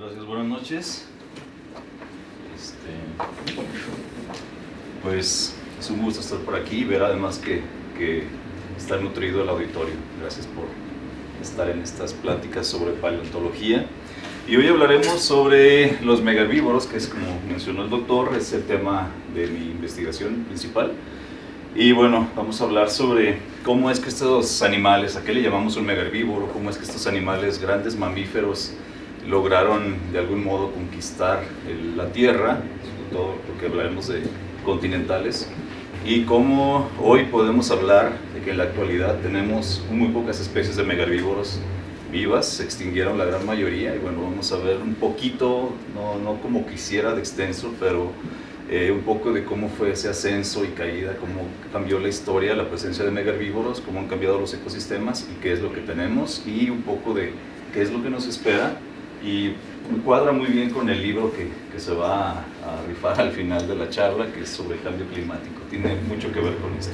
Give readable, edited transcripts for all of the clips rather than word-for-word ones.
Gracias, buenas noches. Pues es un gusto estar por aquí y ver además que está nutrido el auditorio. Gracias por estar en estas pláticas sobre paleontología. Y hoy hablaremos sobre los megaherbívoros, que es, como mencionó el doctor, es el tema de mi investigación principal. Y bueno, vamos a hablar sobre cómo es que estos animales, ¿a qué le llamamos un megaherbívoro? Cómo es que estos animales, grandes mamíferos, lograron de algún modo conquistar la Tierra, sobre todo porque hablaremos de continentales, y cómo hoy podemos hablar de que en la actualidad tenemos muy pocas especies de megaherbívoros vivas, se extinguieron la gran mayoría, y bueno, vamos a ver un poquito, no como quisiera de extenso, pero un poco de cómo fue ese ascenso y caída, cómo cambió la historia, la presencia de megaherbívoros, cómo han cambiado los ecosistemas y qué es lo que tenemos, y un poco de qué es lo que nos espera. Y cuadra muy bien con el libro que se va a rifar al final de la charla, que es sobre cambio climático. Tiene mucho que ver con esto.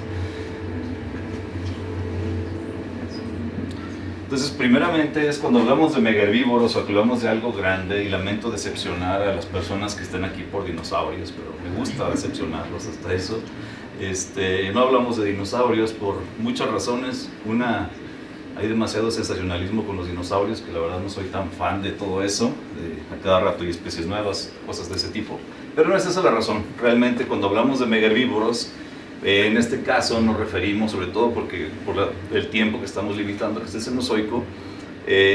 Entonces, primeramente es cuando hablamos de megaherbívoros o hablamos de algo grande, y lamento decepcionar a las personas que estén aquí por dinosaurios, pero me gusta decepcionarlos hasta eso. No hablamos de dinosaurios por muchas razones. Una, hay demasiado sensacionalismo con los dinosaurios, que la verdad no soy tan fan de todo eso, a cada rato hay especies nuevas, cosas de ese tipo, pero no es esa la razón. Realmente cuando hablamos de megaherbívoros, en este caso nos referimos, sobre todo porque por el tiempo que estamos limitando, que es el Cenozoico,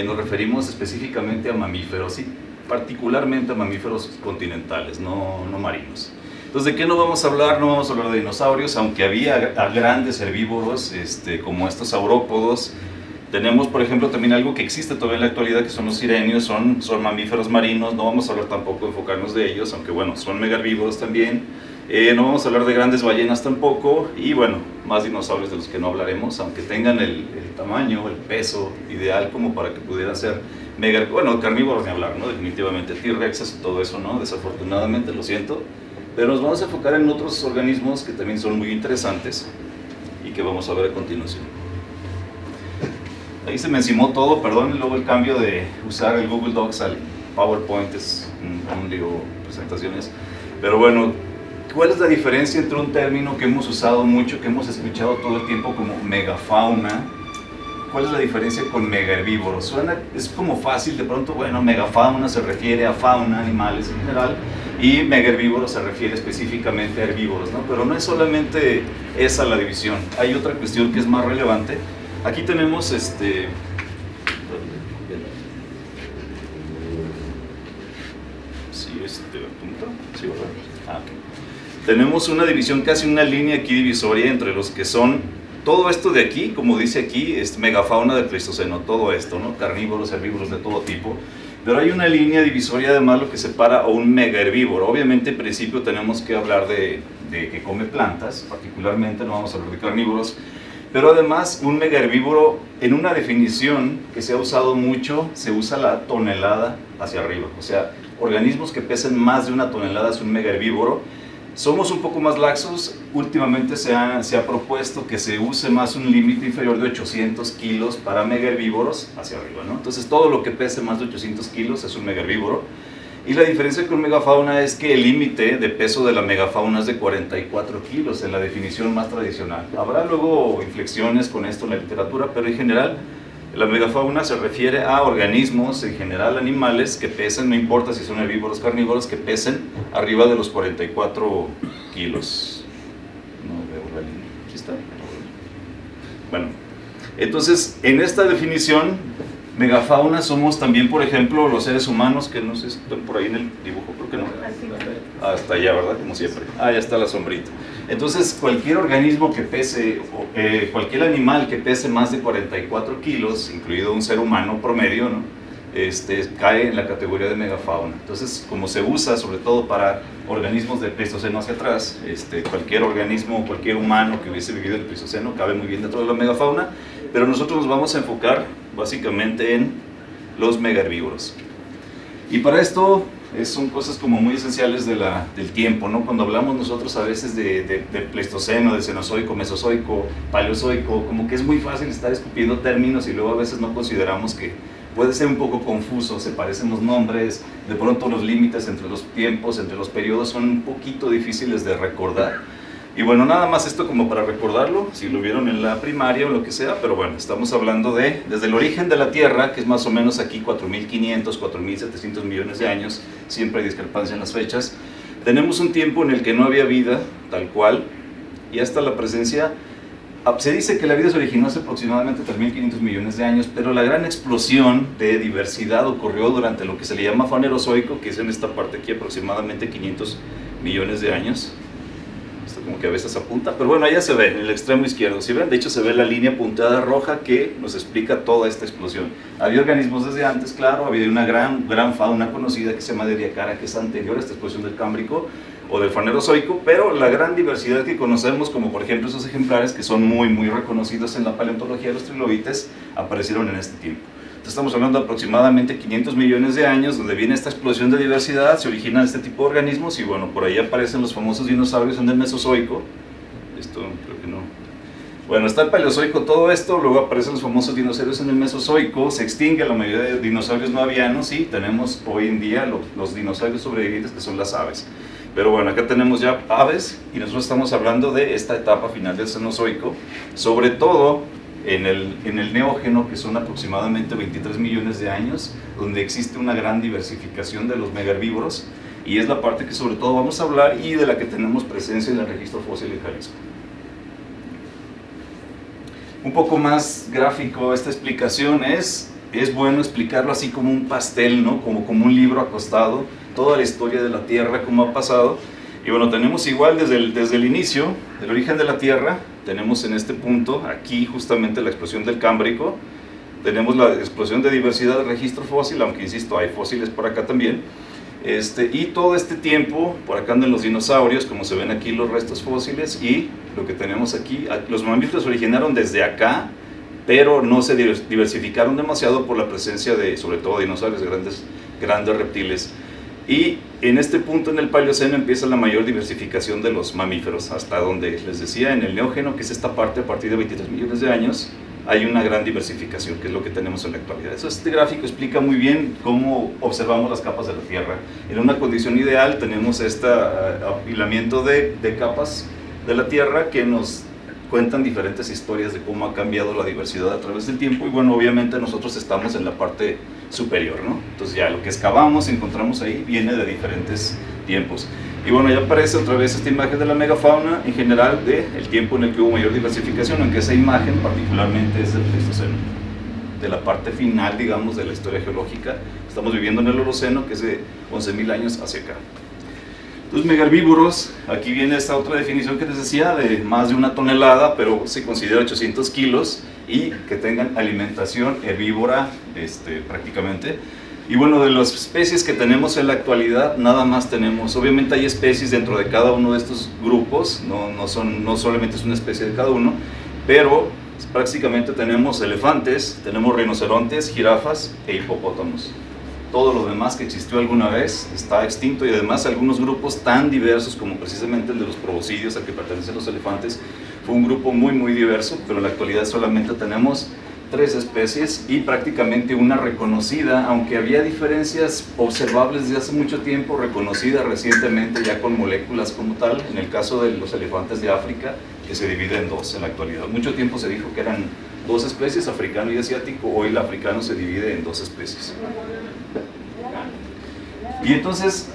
nos referimos específicamente a mamíferos, y particularmente a mamíferos continentales, no marinos. Entonces, ¿de qué no vamos a hablar? No vamos a hablar de dinosaurios, aunque había grandes herbívoros como estos saurópodos. Tenemos, por ejemplo, también algo que existe todavía en la actualidad, que son los sirenios, son mamíferos marinos. No vamos a hablar tampoco, enfocarnos de ellos, aunque bueno, son megaherbívoros también. No vamos a hablar de grandes ballenas tampoco, y bueno, más dinosaurios de los que no hablaremos, aunque tengan el tamaño, el peso ideal como para que pudieran ser bueno, carnívoros ni hablar, ¿no? Definitivamente, T-Rexes y todo eso, ¿no? Desafortunadamente, lo siento. Pero nos vamos a enfocar en otros organismos que también son muy interesantes y que vamos a ver a continuación. Ahí se me encimó todo, perdón, luego el cambio de usar el Google Docs al PowerPoint es un lío, presentaciones. Pero bueno, ¿cuál es la diferencia entre un término que hemos usado mucho, que hemos escuchado todo el tiempo como megafauna? ¿Cuál es la diferencia con megaherbívoros? Es como fácil, de pronto, bueno, megafauna se refiere a fauna, animales en general, y megaherbívoros se refiere específicamente a herbívoros, ¿no? Pero no es solamente esa la división, hay otra cuestión que es más relevante. Aquí tenemos Sí, ¿verdad? Okay. Tenemos una división, casi una línea aquí divisoria entre los que son todo esto de aquí, como dice aquí, es megafauna del Pleistoceno, todo esto, ¿no? Carnívoros, herbívoros de todo tipo. Pero hay una línea divisoria además, lo que separa a un megaherbívoro. Obviamente en principio tenemos que hablar de que come plantas, particularmente no vamos a hablar de carnívoros, pero además un megaherbívoro, en una definición que se ha usado mucho, se usa la tonelada hacia arriba, o sea, organismos que pesen más de una tonelada es un megaherbívoro. Somos un poco más laxos, últimamente se ha propuesto que se use más un límite inferior de 800 kilos para megaherbívoros hacia arriba, ¿no? Entonces todo lo que pese más de 800 kilos es un megaherbívoro. Y la diferencia con megafauna es que el límite de peso de la megafauna es de 44 kilos en la definición más tradicional. Habrá luego inflexiones con esto en la literatura, pero en general la megafauna se refiere a organismos, en general animales, que pesen, no importa si son herbívoros o carnívoros, que pesen arriba de los 44 kilos. No veo la línea. ¿Sí está? Bueno, entonces en esta definición, megafauna somos también, por ejemplo, los seres humanos, que no sé si están por ahí en el dibujo, creo que no. Hasta allá, ¿verdad? Como siempre. Ah, ya está la sombrita. Entonces, cualquier organismo que pese, cualquier animal que pese más de 44 kilos, incluido un ser humano promedio, ¿no? Cae en la categoría de megafauna. Entonces, como se usa sobre todo para organismos del Pleistoceno hacia atrás, cualquier organismo, cualquier humano que hubiese vivido en el Pleistoceno cabe muy bien dentro de la megafauna, pero nosotros nos vamos a enfocar básicamente en los megaherbívoros. Y para esto son cosas como muy esenciales del tiempo, ¿no? Cuando hablamos nosotros a veces de Pleistoceno, de Cenozoico, Mesozoico, Paleozoico, como que es muy fácil estar escupiendo términos y luego a veces no consideramos que puede ser un poco confuso, se parecen los nombres, de pronto los límites entre los tiempos, entre los periodos son un poquito difíciles de recordar. Y bueno, nada más esto como para recordarlo, si lo vieron en la primaria o lo que sea, pero bueno, estamos hablando desde el origen de la Tierra, que es más o menos aquí 4.500, 4.700 millones de años, siempre hay discrepancia en las fechas. Tenemos un tiempo en el que no había vida, tal cual, y hasta la presencia, se dice que la vida se originó hace aproximadamente 3.500 millones de años, pero la gran explosión de diversidad ocurrió durante lo que se le llama Fanerozoico, que es en esta parte aquí aproximadamente 500 millones de años. Esto como que a veces apunta, pero bueno, allá se ve, en el extremo izquierdo, ¿sí ven? De hecho se ve la línea punteada roja que nos explica toda esta explosión. Había organismos desde antes, claro, había una gran fauna conocida que se llama Ediacara, que es anterior a esta explosión del Cámbrico o del Fanerozoico, pero la gran diversidad que conocemos, como por ejemplo esos ejemplares que son muy reconocidos en la paleontología de los trilobites, aparecieron en este tiempo. Estamos hablando de aproximadamente 500 millones de años, donde viene esta explosión de diversidad, se originan este tipo de organismos y bueno, por ahí aparecen los famosos dinosaurios en el Mesozoico. Esto creo que no. Bueno, está el Paleozoico, todo esto, luego aparecen los famosos dinosaurios en el Mesozoico, se extingue la mayoría de dinosaurios no avianos y tenemos hoy en día los dinosaurios sobrevivientes que son las aves. Pero bueno, acá tenemos ya aves y nosotros estamos hablando de esta etapa final del Cenozoico, sobre todo en el Neógeno, que son aproximadamente 23 millones de años, donde existe una gran diversificación de los megaherbívoros, y es la parte que sobre todo vamos a hablar y de la que tenemos presencia en el registro fósil de Jalisco. Un poco más gráfico esta explicación es bueno explicarlo así como un pastel, ¿no? como un libro acostado, toda la historia de la Tierra, cómo ha pasado. Y bueno, tenemos igual desde el inicio, el origen de la Tierra, tenemos en este punto, aquí justamente la explosión del Cámbrico, tenemos la explosión de diversidad de registro fósil, aunque insisto, hay fósiles por acá también, y todo este tiempo, por acá andan los dinosaurios, como se ven aquí los restos fósiles, y lo que tenemos aquí, los mamíferos se originaron desde acá, pero no se diversificaron demasiado por la presencia de, sobre todo, dinosaurios, grandes reptiles. Y en este punto en el Paleoceno empieza la mayor diversificación de los mamíferos, hasta donde les decía en el Neógeno, que es esta parte a partir de 23 millones de años, hay una gran diversificación, que es lo que tenemos en la actualidad. Este gráfico explica muy bien cómo observamos las capas de la Tierra. En una condición ideal tenemos este apilamiento de capas de la Tierra que nos cuentan diferentes historias de cómo ha cambiado la diversidad a través del tiempo, y bueno, obviamente nosotros estamos en la parte superior, ¿no? Entonces ya lo que excavamos, encontramos ahí, viene de diferentes tiempos. Y bueno, ya aparece otra vez esta imagen de la megafauna en general del tiempo en el que hubo mayor diversificación, aunque esa imagen particularmente es del Pleistoceno, de la parte final, digamos, de la historia geológica. Estamos viviendo en el Holoceno, que es de 11.000 años hacia acá. Los megaherbívoros, aquí viene esta otra definición que les decía, de más de 1 tonelada, pero se considera 800 kilos, y que tengan alimentación herbívora prácticamente. Y bueno, de las especies que tenemos en la actualidad, nada más tenemos, obviamente hay especies dentro de cada uno de estos grupos, no solamente es una especie de cada uno, pero prácticamente tenemos elefantes, tenemos rinocerontes, jirafas e hipopótamos. Todo lo demás que existió alguna vez está extinto, y además algunos grupos tan diversos como precisamente el de los proboscidios, al que pertenecen los elefantes, fue un grupo muy diverso, pero en la actualidad solamente tenemos 3 especies y prácticamente una reconocida, aunque había diferencias observables desde hace mucho tiempo, reconocida recientemente ya con moléculas como tal, en el caso de los elefantes de África, que se divide en 2 en la actualidad. Mucho tiempo se dijo que eran 2 especies, africano y asiático, hoy el africano se divide en 2 especies. Y entonces,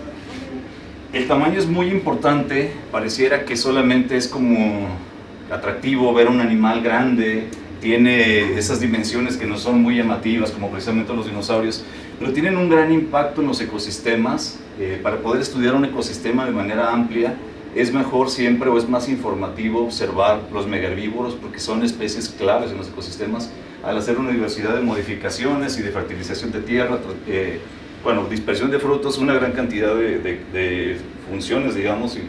el tamaño es muy importante, pareciera que solamente es como atractivo ver un animal grande, tiene esas dimensiones que no son muy llamativas, como precisamente los dinosaurios, pero tienen un gran impacto en los ecosistemas. Para poder estudiar un ecosistema de manera amplia, es mejor siempre, o es más informativo, observar los megaherbívoros, porque son especies claves en los ecosistemas, al hacer una diversidad de modificaciones y de fertilización de tierra, bueno, dispersión de frutos, una gran cantidad de funciones, digamos, si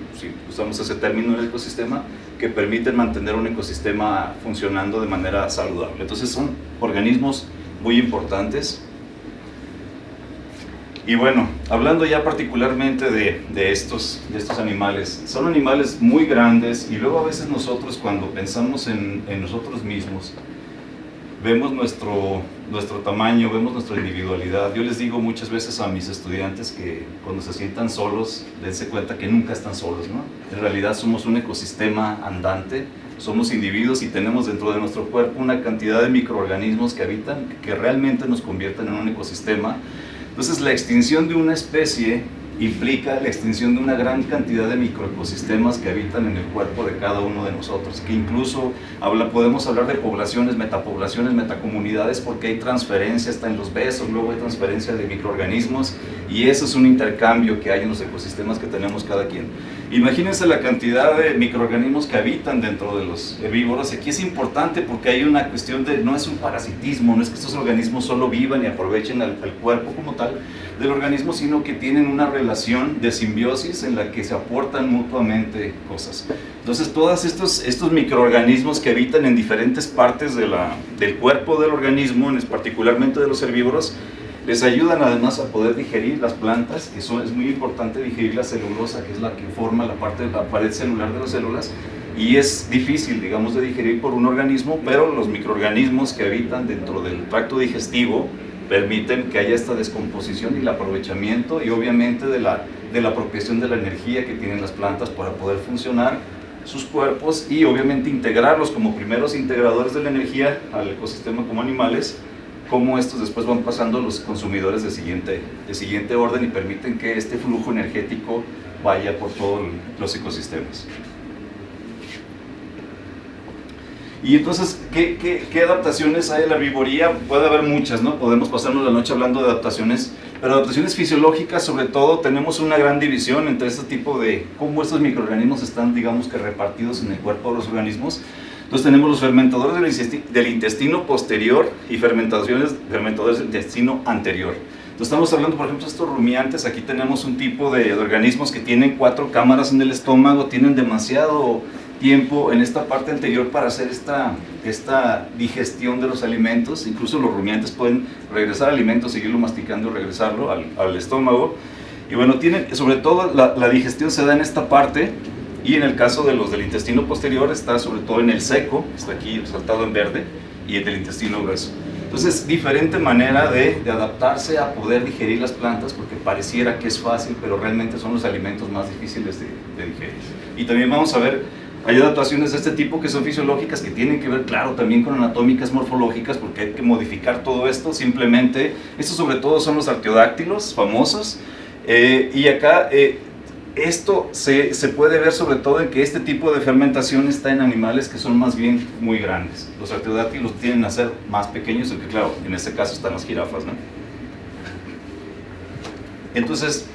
usamos ese término en el ecosistema, que permiten mantener un ecosistema funcionando de manera saludable. Entonces son organismos muy importantes. Y bueno, hablando ya particularmente de estos animales, son animales muy grandes y luego a veces nosotros cuando pensamos en nosotros mismos, vemos nuestro tamaño, vemos nuestra individualidad. Yo les digo muchas veces a mis estudiantes que cuando se sientan solos, dense cuenta que nunca están solos, ¿no? En realidad somos un ecosistema andante, somos individuos y tenemos dentro de nuestro cuerpo una cantidad de microorganismos que habitan, que realmente nos convierten en un ecosistema. Entonces la extinción de una especie implica la extinción de una gran cantidad de microecosistemas que habitan en el cuerpo de cada uno de nosotros, que incluso podemos hablar de poblaciones, metacomunidades, porque hay transferencia hasta en los besos, luego hay transferencia de microorganismos, y eso es un intercambio que hay en los ecosistemas que tenemos cada quien. Imagínense la cantidad de microorganismos que habitan dentro de los herbívoros. Aquí es importante porque hay una cuestión de, no es un parasitismo, no es que estos organismos solo vivan y aprovechen al cuerpo como tal del organismo, sino que tienen una relación de simbiosis en la que se aportan mutuamente cosas. Entonces todos estos microorganismos que habitan en diferentes partes del cuerpo del organismo, particularmente de los herbívoros, les ayudan además a poder digerir las plantas, que es muy importante digerir la celulosa, que es la que forma la pared celular de las células, y es difícil, digamos, de digerir por un organismo, pero los microorganismos que habitan dentro del tracto digestivo permiten que haya esta descomposición y el aprovechamiento, y obviamente de la apropiación de la energía que tienen las plantas para poder funcionar sus cuerpos, y obviamente integrarlos como primeros integradores de la energía al ecosistema como animales, cómo estos después van pasando a los consumidores de siguiente orden y permiten que este flujo energético vaya por todos los ecosistemas. Y entonces, ¿qué adaptaciones hay en la herbivoría? Puede haber muchas, ¿no? Podemos pasarnos la noche hablando de adaptaciones, pero adaptaciones fisiológicas, sobre todo, tenemos una gran división entre este tipo de cómo estos microorganismos están, digamos que repartidos en el cuerpo de los organismos. Entonces tenemos los fermentadores del intestino posterior y fermentadores del intestino anterior. Entonces estamos hablando, por ejemplo, de estos rumiantes. Aquí tenemos un tipo de organismos que tienen 4 cámaras en el estómago, tienen demasiado tiempo en esta parte anterior para hacer esta digestión de los alimentos. Incluso los rumiantes pueden regresar alimentos, seguirlo masticando y regresarlo al estómago. Y bueno, sobre todo la digestión se da en esta parte. Y en el caso de los del intestino posterior está sobre todo en el seco, está aquí resaltado en verde, y en el intestino grueso. Entonces, diferente manera de adaptarse a poder digerir las plantas, porque pareciera que es fácil, pero realmente son los alimentos más difíciles de digerir. Y también vamos a ver, hay adaptaciones de este tipo que son fisiológicas, que tienen que ver, claro, también con anatómicas morfológicas, porque hay que modificar todo esto. Simplemente, estos sobre todo son los artiodáctilos famosos, y acá esto se puede ver sobre todo en que este tipo de fermentación está en animales que son más bien muy grandes. Los artiodáctilos tienden a ser más pequeños, aunque claro, en este caso están las jirafas, ¿no? Entonces,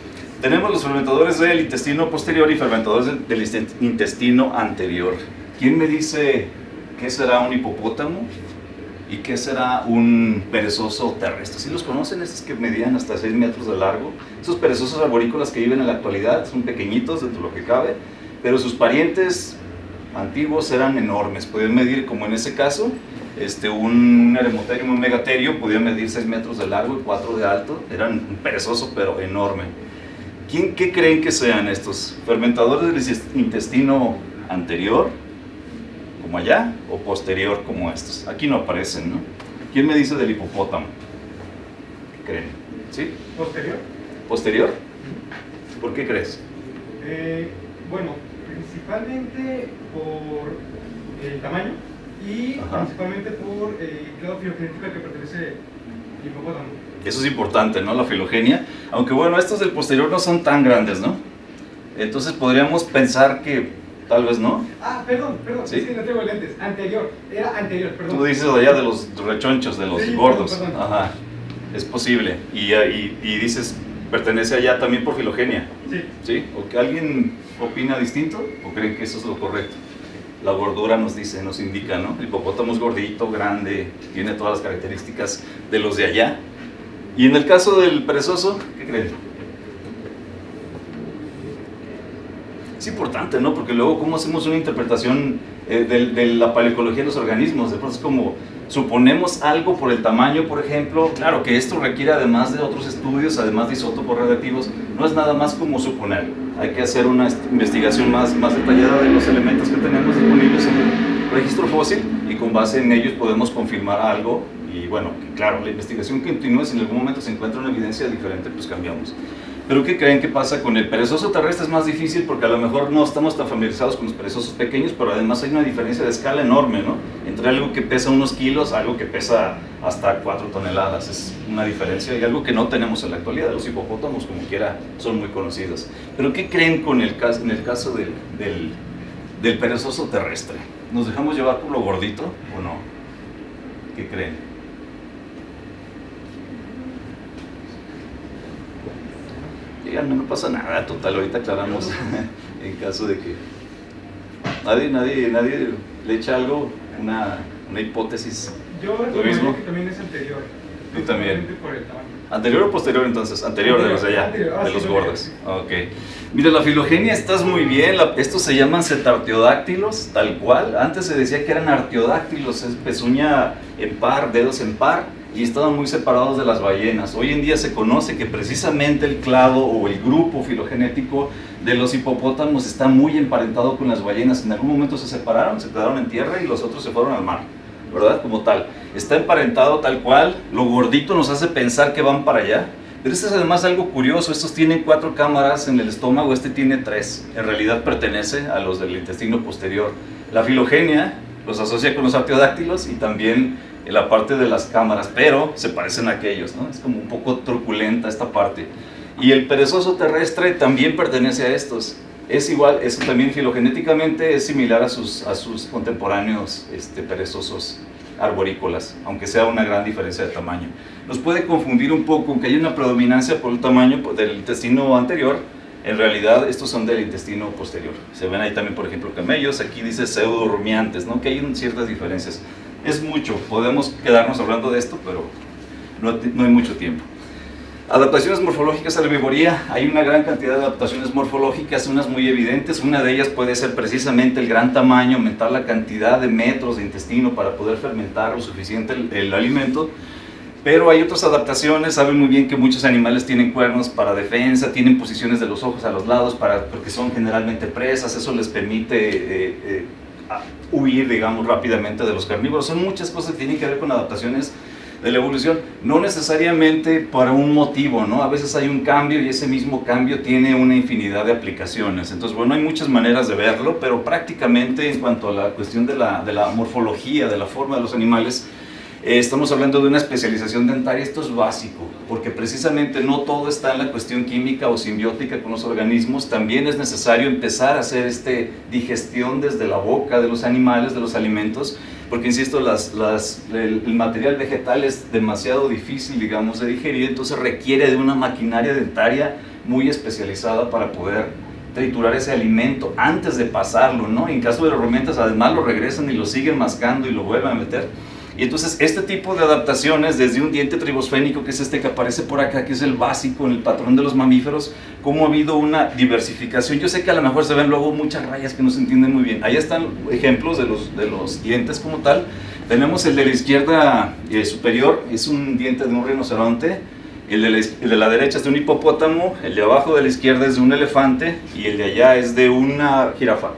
tenemos los fermentadores del intestino posterior y fermentadores del intestino anterior. ¿Quién me dice qué será un hipopótamo y qué será un perezoso terrestre? ¿Sí los conocen? Estos que medían hasta 6 metros de largo. Esos perezosos arborícolas que viven en la actualidad son pequeñitos dentro de lo que cabe, pero sus parientes antiguos eran enormes. Podían medir, como en ese caso, un eremotherium, un megaterio, podían medir 6 metros de largo y 4 de alto. Eran un perezoso, pero enorme. ¿Qué creen que sean estos? ¿Fermentadores del intestino anterior, como allá, o posterior, como estos? Aquí no aparecen, ¿no? ¿Quién me dice del hipopótamo? ¿Qué creen? ¿Sí? ¿Posterior? ¿Posterior? ¿Por qué crees? Bueno, principalmente por el tamaño y principalmente por el grado filogenético al que pertenece el hipopótamo. Eso es importante, ¿no? La filogenia. Aunque bueno, estos del posterior no son tan grandes, ¿no? Entonces podríamos pensar que tal vez no. Perdón, ¿Sí? Es que no tengo lentes. Era anterior, perdón. Tú dices allá de los rechonchos, de los gordos. Perdón. Ajá, es posible. Y dices, pertenece allá también por filogenia. Sí. ¿Sí? ¿O que alguien opina distinto? ¿O creen que eso es lo correcto? La gordura nos indica, ¿no? El hipopótamo es gordito, grande, tiene todas las características de los de allá. Y en el caso del perezoso, ¿qué creen? Es importante, ¿no? Porque luego, ¿cómo hacemos una interpretación de la paleoecología de los organismos? De pronto es como, Suponemos algo por el tamaño, por ejemplo. Claro que esto requiere, además de otros estudios, además de isótopos radiactivos, no es nada más como suponer. Hay que hacer una investigación más detallada de los elementos que tenemos disponibles en el registro fósil, y con base en ellos podemos confirmar algo. Y bueno, claro, la investigación continúa. Si en algún momento se encuentra una evidencia diferente, pues cambiamos. Pero ¿qué creen que pasa con el perezoso terrestre? Es más difícil porque a lo mejor no estamos tan familiarizados con los perezosos pequeños, pero además hay una diferencia de escala enorme, ¿no? Entre algo que pesa unos kilos a algo que pesa hasta 4 toneladas. Es una diferencia y algo que no tenemos en la actualidad. Los hipopótamos, como quiera, son muy conocidos. Pero ¿qué creen en el caso del perezoso terrestre? ¿Nos dejamos llevar por lo gordito o no? ¿Qué creen? Díganme, no pasa nada, total, ahorita aclaramos en caso de que nadie le echa algo, una hipótesis. Yo recuerdo que también es anterior. Tú también. Por el tamaño. ¿Anterior o posterior entonces? Anterior de los de allá, de los gordos. Ok. Mira, la filogenia estás muy bien. Estos se llaman cetartiodáctilos, tal cual. Antes se decía que eran artiodáctilos, es pezuña en par, dedos en par, y estaban muy separados de las ballenas. Hoy en día se conoce que precisamente el clado o el grupo filogenético de los hipopótamos está muy emparentado con las ballenas. En algún momento se separaron, se quedaron en tierra y los otros se fueron al mar, ¿verdad? Como tal. Está emparentado tal cual. Lo gordito nos hace pensar que van para allá. Pero este es además algo curioso. Estos tienen 4 cámaras en el estómago, este tiene 3. En realidad pertenece a los del intestino posterior. La filogenia los asocia con los artiodáctilos y también la parte de las cámaras, pero se parecen a aquellos, ¿no? Es como un poco truculenta esta parte. Y el perezoso terrestre también pertenece a estos. Es igual, eso también filogenéticamente es similar a sus contemporáneos perezosos arborícolas, aunque sea una gran diferencia de tamaño. Nos puede confundir un poco, aunque hay una predominancia por el tamaño del intestino anterior. En realidad estos son del intestino posterior. Se ven ahí también, por ejemplo, camellos. Aquí dice pseudo-rumiantes, ¿no? Que hay ciertas diferencias. Es mucho, podemos quedarnos hablando de esto, pero no hay mucho tiempo. Adaptaciones morfológicas a la herbívoría. Hay una gran cantidad de adaptaciones morfológicas, unas muy evidentes. Una de ellas puede ser precisamente el gran tamaño, aumentar la cantidad de metros de intestino para poder fermentar lo suficiente el alimento. Pero hay otras adaptaciones. Saben muy bien que muchos animales tienen cuernos para defensa, tienen posiciones de los ojos a los lados porque son generalmente presas. Eso les permite huir, digamos, rápidamente de los carnívoros. Son muchas cosas que tienen que ver con adaptaciones de la evolución, no necesariamente para un motivo, ¿no? A veces hay un cambio y ese mismo cambio tiene una infinidad de aplicaciones. Entonces, bueno, hay muchas maneras de verlo, pero prácticamente en cuanto a la cuestión de la morfología, de la forma de los animales, estamos hablando de una especialización dentaria. Esto es básico, porque precisamente no todo está en la cuestión química o simbiótica con los organismos. También es necesario empezar a hacer digestión desde la boca de los animales, de los alimentos, porque insisto, el material vegetal es demasiado difícil, digamos, de digerir, entonces requiere de una maquinaria dentaria muy especializada para poder triturar ese alimento antes de pasarlo, ¿no? En caso de los rumiantes, además lo regresan y lo siguen mascando y lo vuelven a meter. Y entonces este tipo de adaptaciones, desde un diente tribosfénico, que es este que aparece por acá, que es el básico en el patrón de los mamíferos, cómo ha habido una diversificación. Yo sé que a lo mejor se ven luego muchas rayas que no se entienden muy bien. Ahí están ejemplos de los dientes como tal. Tenemos el de la izquierda superior, es un diente de un rinoceronte. El de la derecha es de un hipopótamo, el de abajo de la izquierda es de un elefante y el de allá es de una jirafa.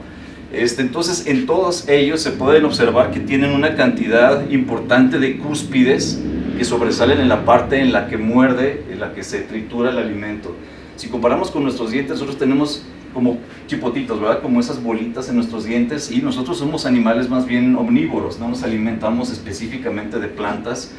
Entonces, en todos ellos se pueden observar que tienen una cantidad importante de cúspides que sobresalen en la parte en la que muerde, en la que se tritura el alimento. Si comparamos con nuestros dientes, nosotros tenemos como chipotitos, ¿verdad? Como esas bolitas en nuestros dientes, y nosotros somos animales más bien omnívoros, no nos alimentamos específicamente de plantas,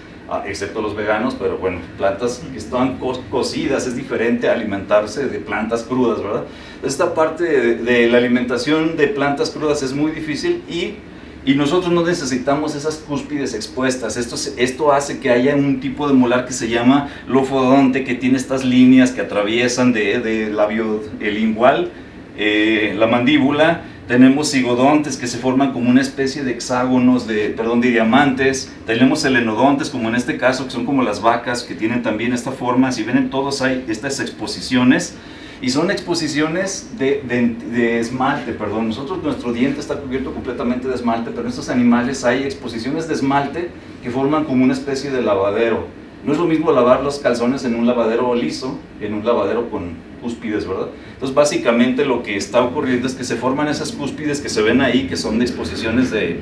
excepto los veganos, pero bueno, plantas que están cocidas. Es diferente a alimentarse de plantas crudas, ¿verdad? Esta parte de la alimentación de plantas crudas es muy difícil y nosotros no necesitamos esas cúspides expuestas. Esto hace que haya un tipo de molar que se llama lofodonte, que tiene estas líneas que atraviesan de labio lingual, la mandíbula. Tenemos cigodontes que se forman como una especie de hexágonos, de diamantes. Tenemos selenodontes, como en este caso, que son como las vacas, que tienen también esta forma. Si ven, en todos hay estas exposiciones. Y son exposiciones de esmalte, perdón. Nuestro diente está cubierto completamente de esmalte, pero en estos animales hay exposiciones de esmalte que forman como una especie de lavadero. No es lo mismo lavar los calzones en un lavadero liso, en un lavadero con cúspides, ¿verdad? Entonces básicamente lo que está ocurriendo es que se forman esas cúspides que se ven ahí, que son de exposiciones de...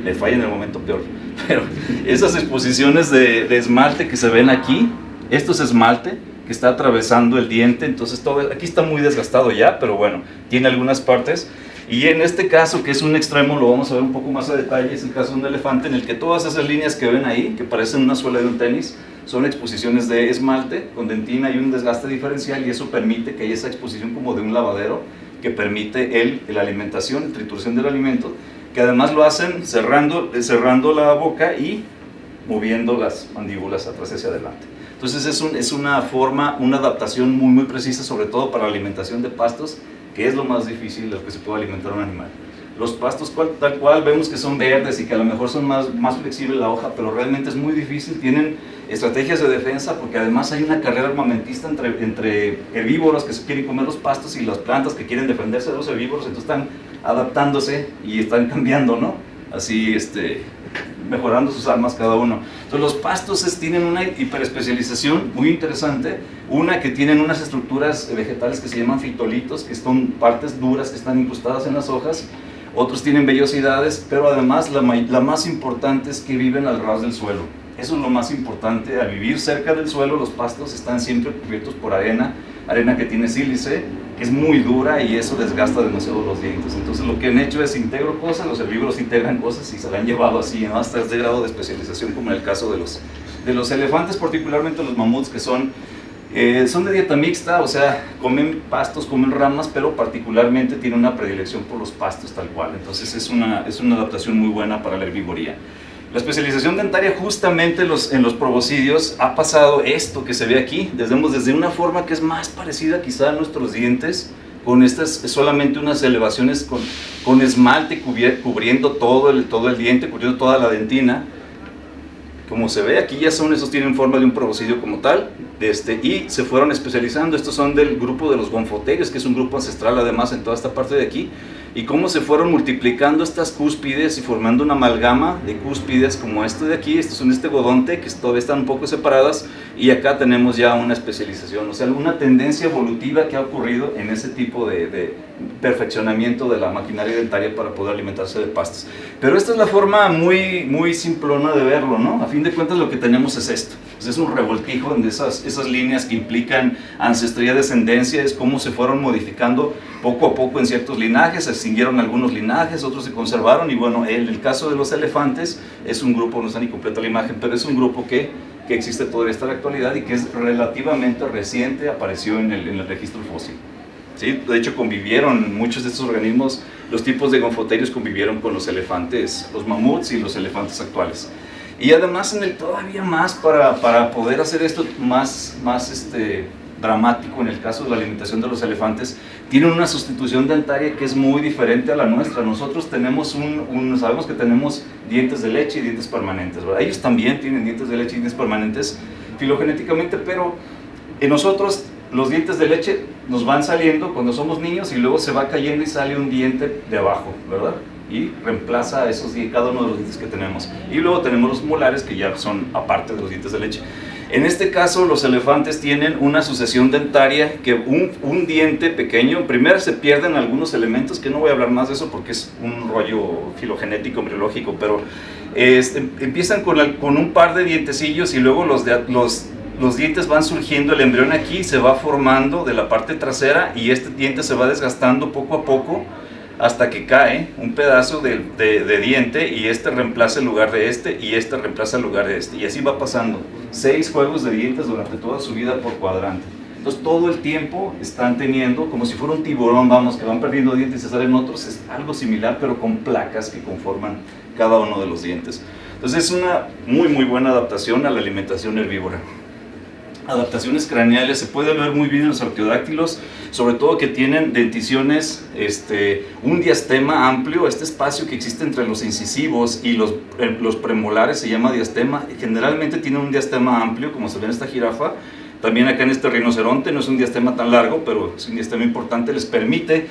me falla en el momento peor, pero esas exposiciones de esmalte que se ven aquí, esto es esmalte que está atravesando el diente, entonces todo, aquí está muy desgastado ya, pero bueno, tiene algunas partes. Y en este caso, que es un extremo, lo vamos a ver un poco más a detalle, es el caso de un elefante en el que todas esas líneas que ven ahí, que parecen una suela de un tenis, son exposiciones de esmalte con dentina y un desgaste diferencial, y eso permite que haya esa exposición como de un lavadero que permite la alimentación, la trituración del alimento, que además lo hacen cerrando la boca y moviendo las mandíbulas atrás y hacia adelante. Entonces es una forma, una adaptación muy muy precisa, sobre todo para la alimentación de pastos, que es lo más difícil de lo que se puede alimentar un animal. Los pastos tal cual vemos que son verdes y que a lo mejor son más flexible la hoja, pero realmente es muy difícil, tienen estrategias de defensa, porque además hay una carrera armamentista entre herbívoros que se quieren comer los pastos y las plantas que quieren defenderse de los herbívoros, entonces están adaptándose y están cambiando, ¿no? Así, mejorando sus armas cada uno. Entonces los pastos tienen una hiperespecialización muy interesante, una que tienen unas estructuras vegetales que se llaman fitolitos, que son partes duras que están incrustadas en las hojas, otros tienen vellosidades, pero además la más importante es que viven al ras del suelo. Eso es lo más importante. Al vivir cerca del suelo, los pastos están siempre cubiertos por arena que tiene sílice, que es muy dura, y eso desgasta demasiado los dientes. Entonces lo que han hecho es integrar cosas, los herbívoros integran cosas y se la han llevado así, ¿no? Hasta este grado de especialización, como en el caso de los elefantes, particularmente los mamuts, que son de dieta mixta, o sea, comen pastos, comen ramas, pero particularmente tienen una predilección por los pastos tal cual. Entonces es una adaptación muy buena para la herbivoría. La especialización dentaria, justamente en los proboscidios, ha pasado esto que se ve aquí, desde una forma que es más parecida quizá a nuestros dientes, con estas solamente unas elevaciones con esmalte cubriendo todo el diente, cubriendo toda la dentina. Como se ve aquí, esos tienen forma de un proboscidio como tal, y se fueron especializando. Estos son del grupo de los gonfoterios, que es un grupo ancestral además en toda esta parte de aquí, y cómo se fueron multiplicando estas cúspides y formando una amalgama de cúspides como esto de aquí. Estos son godonte, que todavía están un poco separadas, y acá tenemos ya una especialización, o sea, una tendencia evolutiva que ha ocurrido en ese tipo de perfeccionamiento de la maquinaria dentaria para poder alimentarse de pastos. Pero esta es la forma muy, muy simplona de verlo, ¿no? A fin de cuentas lo que tenemos es esto. Pues es un revoltijo de esas líneas que implican ancestría, descendencia, es cómo se fueron modificando poco a poco en ciertos linajes, se extinguieron algunos linajes, otros se conservaron, y bueno, el caso de los elefantes es un grupo, no está ni completa la imagen, pero es un grupo que existe todavía hasta la actualidad y que es relativamente reciente, apareció en el registro fósil. ¿Sí? De hecho convivieron muchos de estos organismos, los tipos de gonfoterios convivieron con los elefantes, los mamuts y los elefantes actuales. Y además todavía más para poder hacer esto más dramático en el caso de la alimentación de los elefantes, tienen una sustitución dentaria que es muy diferente a la nuestra. Nosotros tenemos sabemos que tenemos dientes de leche y dientes permanentes, ¿verdad? Ellos también tienen dientes de leche y dientes permanentes filogenéticamente, pero en nosotros los dientes de leche nos van saliendo cuando somos niños y luego se va cayendo y sale un diente de abajo, ¿verdad? Y reemplaza cada uno de los dientes que tenemos. Y luego tenemos los molares, que ya son aparte de los dientes de leche. En este caso, los elefantes tienen una sucesión dentaria que un diente pequeño, primero se pierden algunos elementos, que no voy a hablar más de eso porque es un rollo filogenético, embriológico, pero empiezan con un par de dientecillos y luego los dientes van surgiendo, el embrión aquí se va formando de la parte trasera y este diente se va desgastando poco a poco hasta que cae un pedazo de diente y reemplaza el lugar de y reemplaza el lugar de y así va pasando 6 juegos de dientes durante toda su vida por cuadrante. Entonces todo el tiempo están teniendo, como si fuera un tiburón, que van perdiendo dientes y se salen otros, es algo similar pero con placas que conforman cada uno de los dientes. Entonces es una muy muy buena adaptación a la alimentación herbívora. Adaptaciones craneales, se puede ver muy bien en los arqueodáctilos, sobre todo que tienen denticiones, un diastema amplio, este espacio que existe entre los incisivos y los premolares se llama diastema, generalmente tienen un diastema amplio, como se ve en esta jirafa, También acá en este rinoceronte, no es un diastema tan largo, pero es un diastema importante, les permite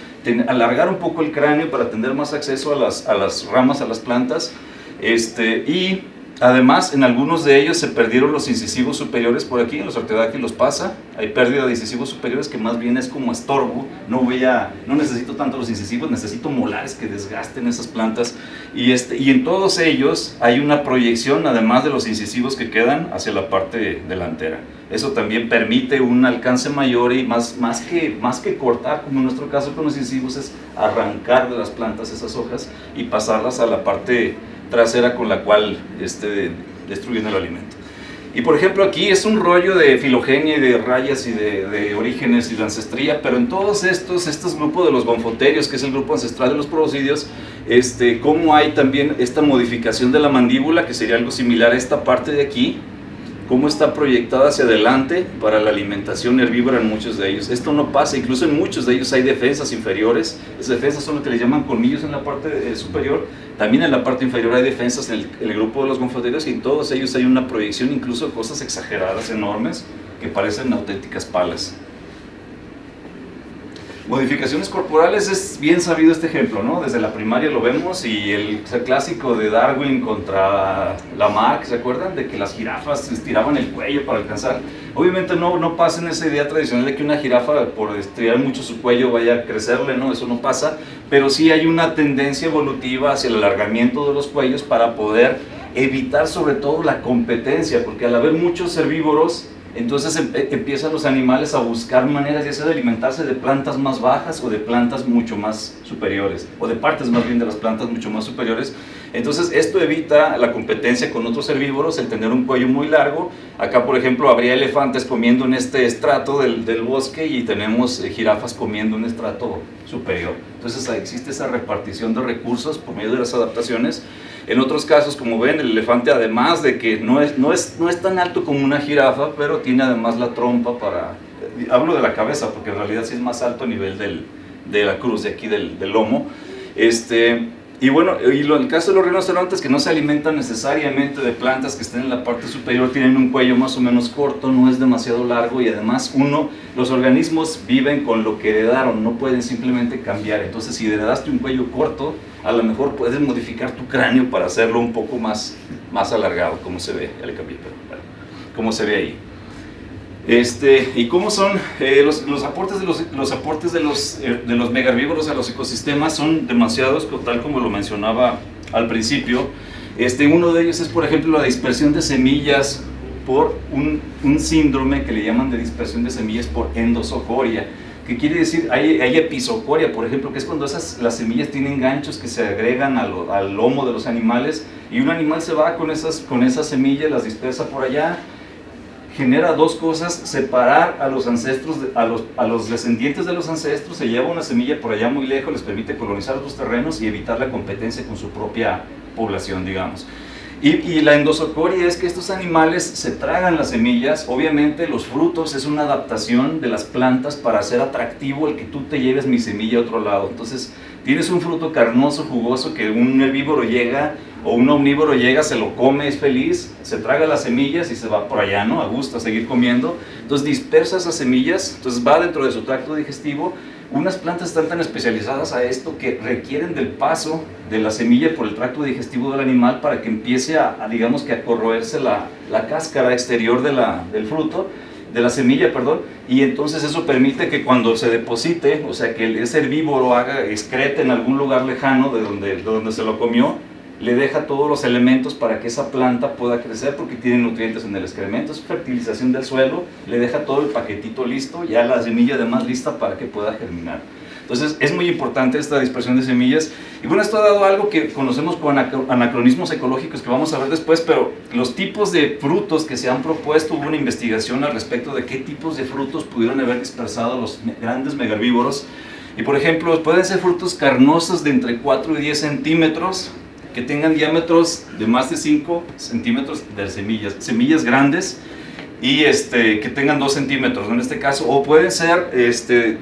alargar un poco el cráneo para tener más acceso a las ramas, a las plantas. Y además, en algunos de ellos se perdieron los incisivos superiores por aquí, en los artiodáctilos pasa, hay pérdida de incisivos superiores que más bien es como estorbo, no necesito tanto los incisivos, necesito molares que desgasten esas plantas, y en todos ellos hay una proyección, además de los incisivos que quedan, hacia la parte delantera. Eso también permite un alcance mayor y más que cortar, como en nuestro caso con los incisivos, es arrancar de las plantas esas hojas y pasarlas a la parte trasera con la cual destruyen el alimento. Y por ejemplo aquí es un rollo de filogenia y de rayas y de orígenes y de ancestría, pero en todos estos grupos de los gonfoterios, que es el grupo ancestral de los proboscidios, cómo hay también esta modificación de la mandíbula, que sería algo similar a esta parte de aquí, cómo está proyectada hacia adelante para la alimentación herbívora en muchos de ellos. Esto no pasa, incluso en muchos de ellos hay defensas inferiores. Esas defensas son lo que les llaman colmillos en la parte superior. También en la parte inferior hay defensas en el grupo de los gonfoterios, y en todos ellos hay una proyección, incluso de cosas exageradas, enormes, que parecen auténticas palas. Modificaciones corporales, es bien sabido este ejemplo, ¿no? Desde la primaria lo vemos, y el clásico de Darwin contra Lamarck, ¿se acuerdan? De que las jirafas estiraban el cuello para alcanzar. Obviamente no pasa en esa idea tradicional de que una jirafa, por estirar mucho su cuello, vaya a crecerle, ¿no? Eso no pasa, pero sí hay una tendencia evolutiva hacia el alargamiento de los cuellos para poder evitar sobre todo la competencia, porque al haber muchos herbívoros, entonces empiezan los animales a buscar maneras ya sea de alimentarse de plantas más bajas o de plantas mucho más superiores, o de partes más bien de las plantas mucho más superiores. Entonces esto evita la competencia con otros herbívoros, el tener un cuello muy largo. Acá por ejemplo habría elefantes comiendo en este estrato del bosque, y tenemos jirafas comiendo en un estrato superior. Entonces existe esa repartición de recursos por medio de las adaptaciones. En otros casos, como ven, el elefante, además de que no es tan alto como una jirafa, pero tiene además la trompa para... Hablo de la cabeza, porque en realidad sí es más alto a nivel de la cruz, de aquí del lomo. Y bueno, el caso de los rinocerontes, que no se alimentan necesariamente de plantas que estén en la parte superior, tienen un cuello más o menos corto, no es demasiado largo, y además los organismos viven con lo que heredaron, no pueden simplemente cambiar. Entonces si heredaste un cuello corto, a lo mejor puedes modificar tu cráneo para hacerlo un poco más alargado, como se ve, ya le cambié, pero bueno, como se ve ahí. ¿Y cómo son los aportes de los megaherbívoros a los ecosistemas? Son demasiados, tal como lo mencionaba al principio. Uno de ellos es, por ejemplo, la dispersión de semillas por un síndrome que le llaman de dispersión de semillas por endosocoria, que quiere decir, hay episocoria, por ejemplo, que es cuando las semillas tienen ganchos que se agregan al lomo de los animales, y un animal se va con esas semillas, las dispersa por allá. Genera dos cosas: separar a los ancestros, a los descendientes de los ancestros, se lleva una semilla por allá muy lejos, les permite colonizar otros terrenos y evitar la competencia con su propia población, digamos. Y la endosocoria es que estos animales se tragan las semillas. Obviamente los frutos es una adaptación de las plantas para hacer atractivo el que tú te lleves mi semilla a otro lado. Entonces tienes un fruto carnoso, jugoso, que un herbívoro llega o un omnívoro llega, se lo come, es feliz, se traga las semillas y se va por allá, ¿no? A gusto, a seguir comiendo. Entonces dispersa esas semillas, entonces va dentro de su tracto digestivo. Unas plantas están tan especializadas a esto que requieren del paso de la semilla por el tracto digestivo del animal para que empiece digamos que a corroerse la cáscara exterior del fruto, de la semilla, perdón, y entonces eso permite que cuando se deposite, o sea que ese herbívoro excrete en algún lugar lejano de donde se lo comió, le deja todos los elementos para que esa planta pueda crecer, porque tiene nutrientes en el excremento, es fertilización del suelo, le deja todo el paquetito listo, ya la semilla además lista para que pueda germinar. Entonces es muy importante esta dispersión de semillas. Y bueno, esto ha dado algo que conocemos como anacronismos ecológicos, que vamos a ver después, pero los tipos de frutos que se han propuesto, hubo una investigación al respecto de qué tipos de frutos pudieron haber dispersado los grandes megaherbívoros. Y por ejemplo, pueden ser frutos carnosos de entre 4 y 10 centímetros, que tengan diámetros de más de 5 centímetros de semillas grandes, y que tengan 2 centímetros, ¿no? En este caso, o pueden ser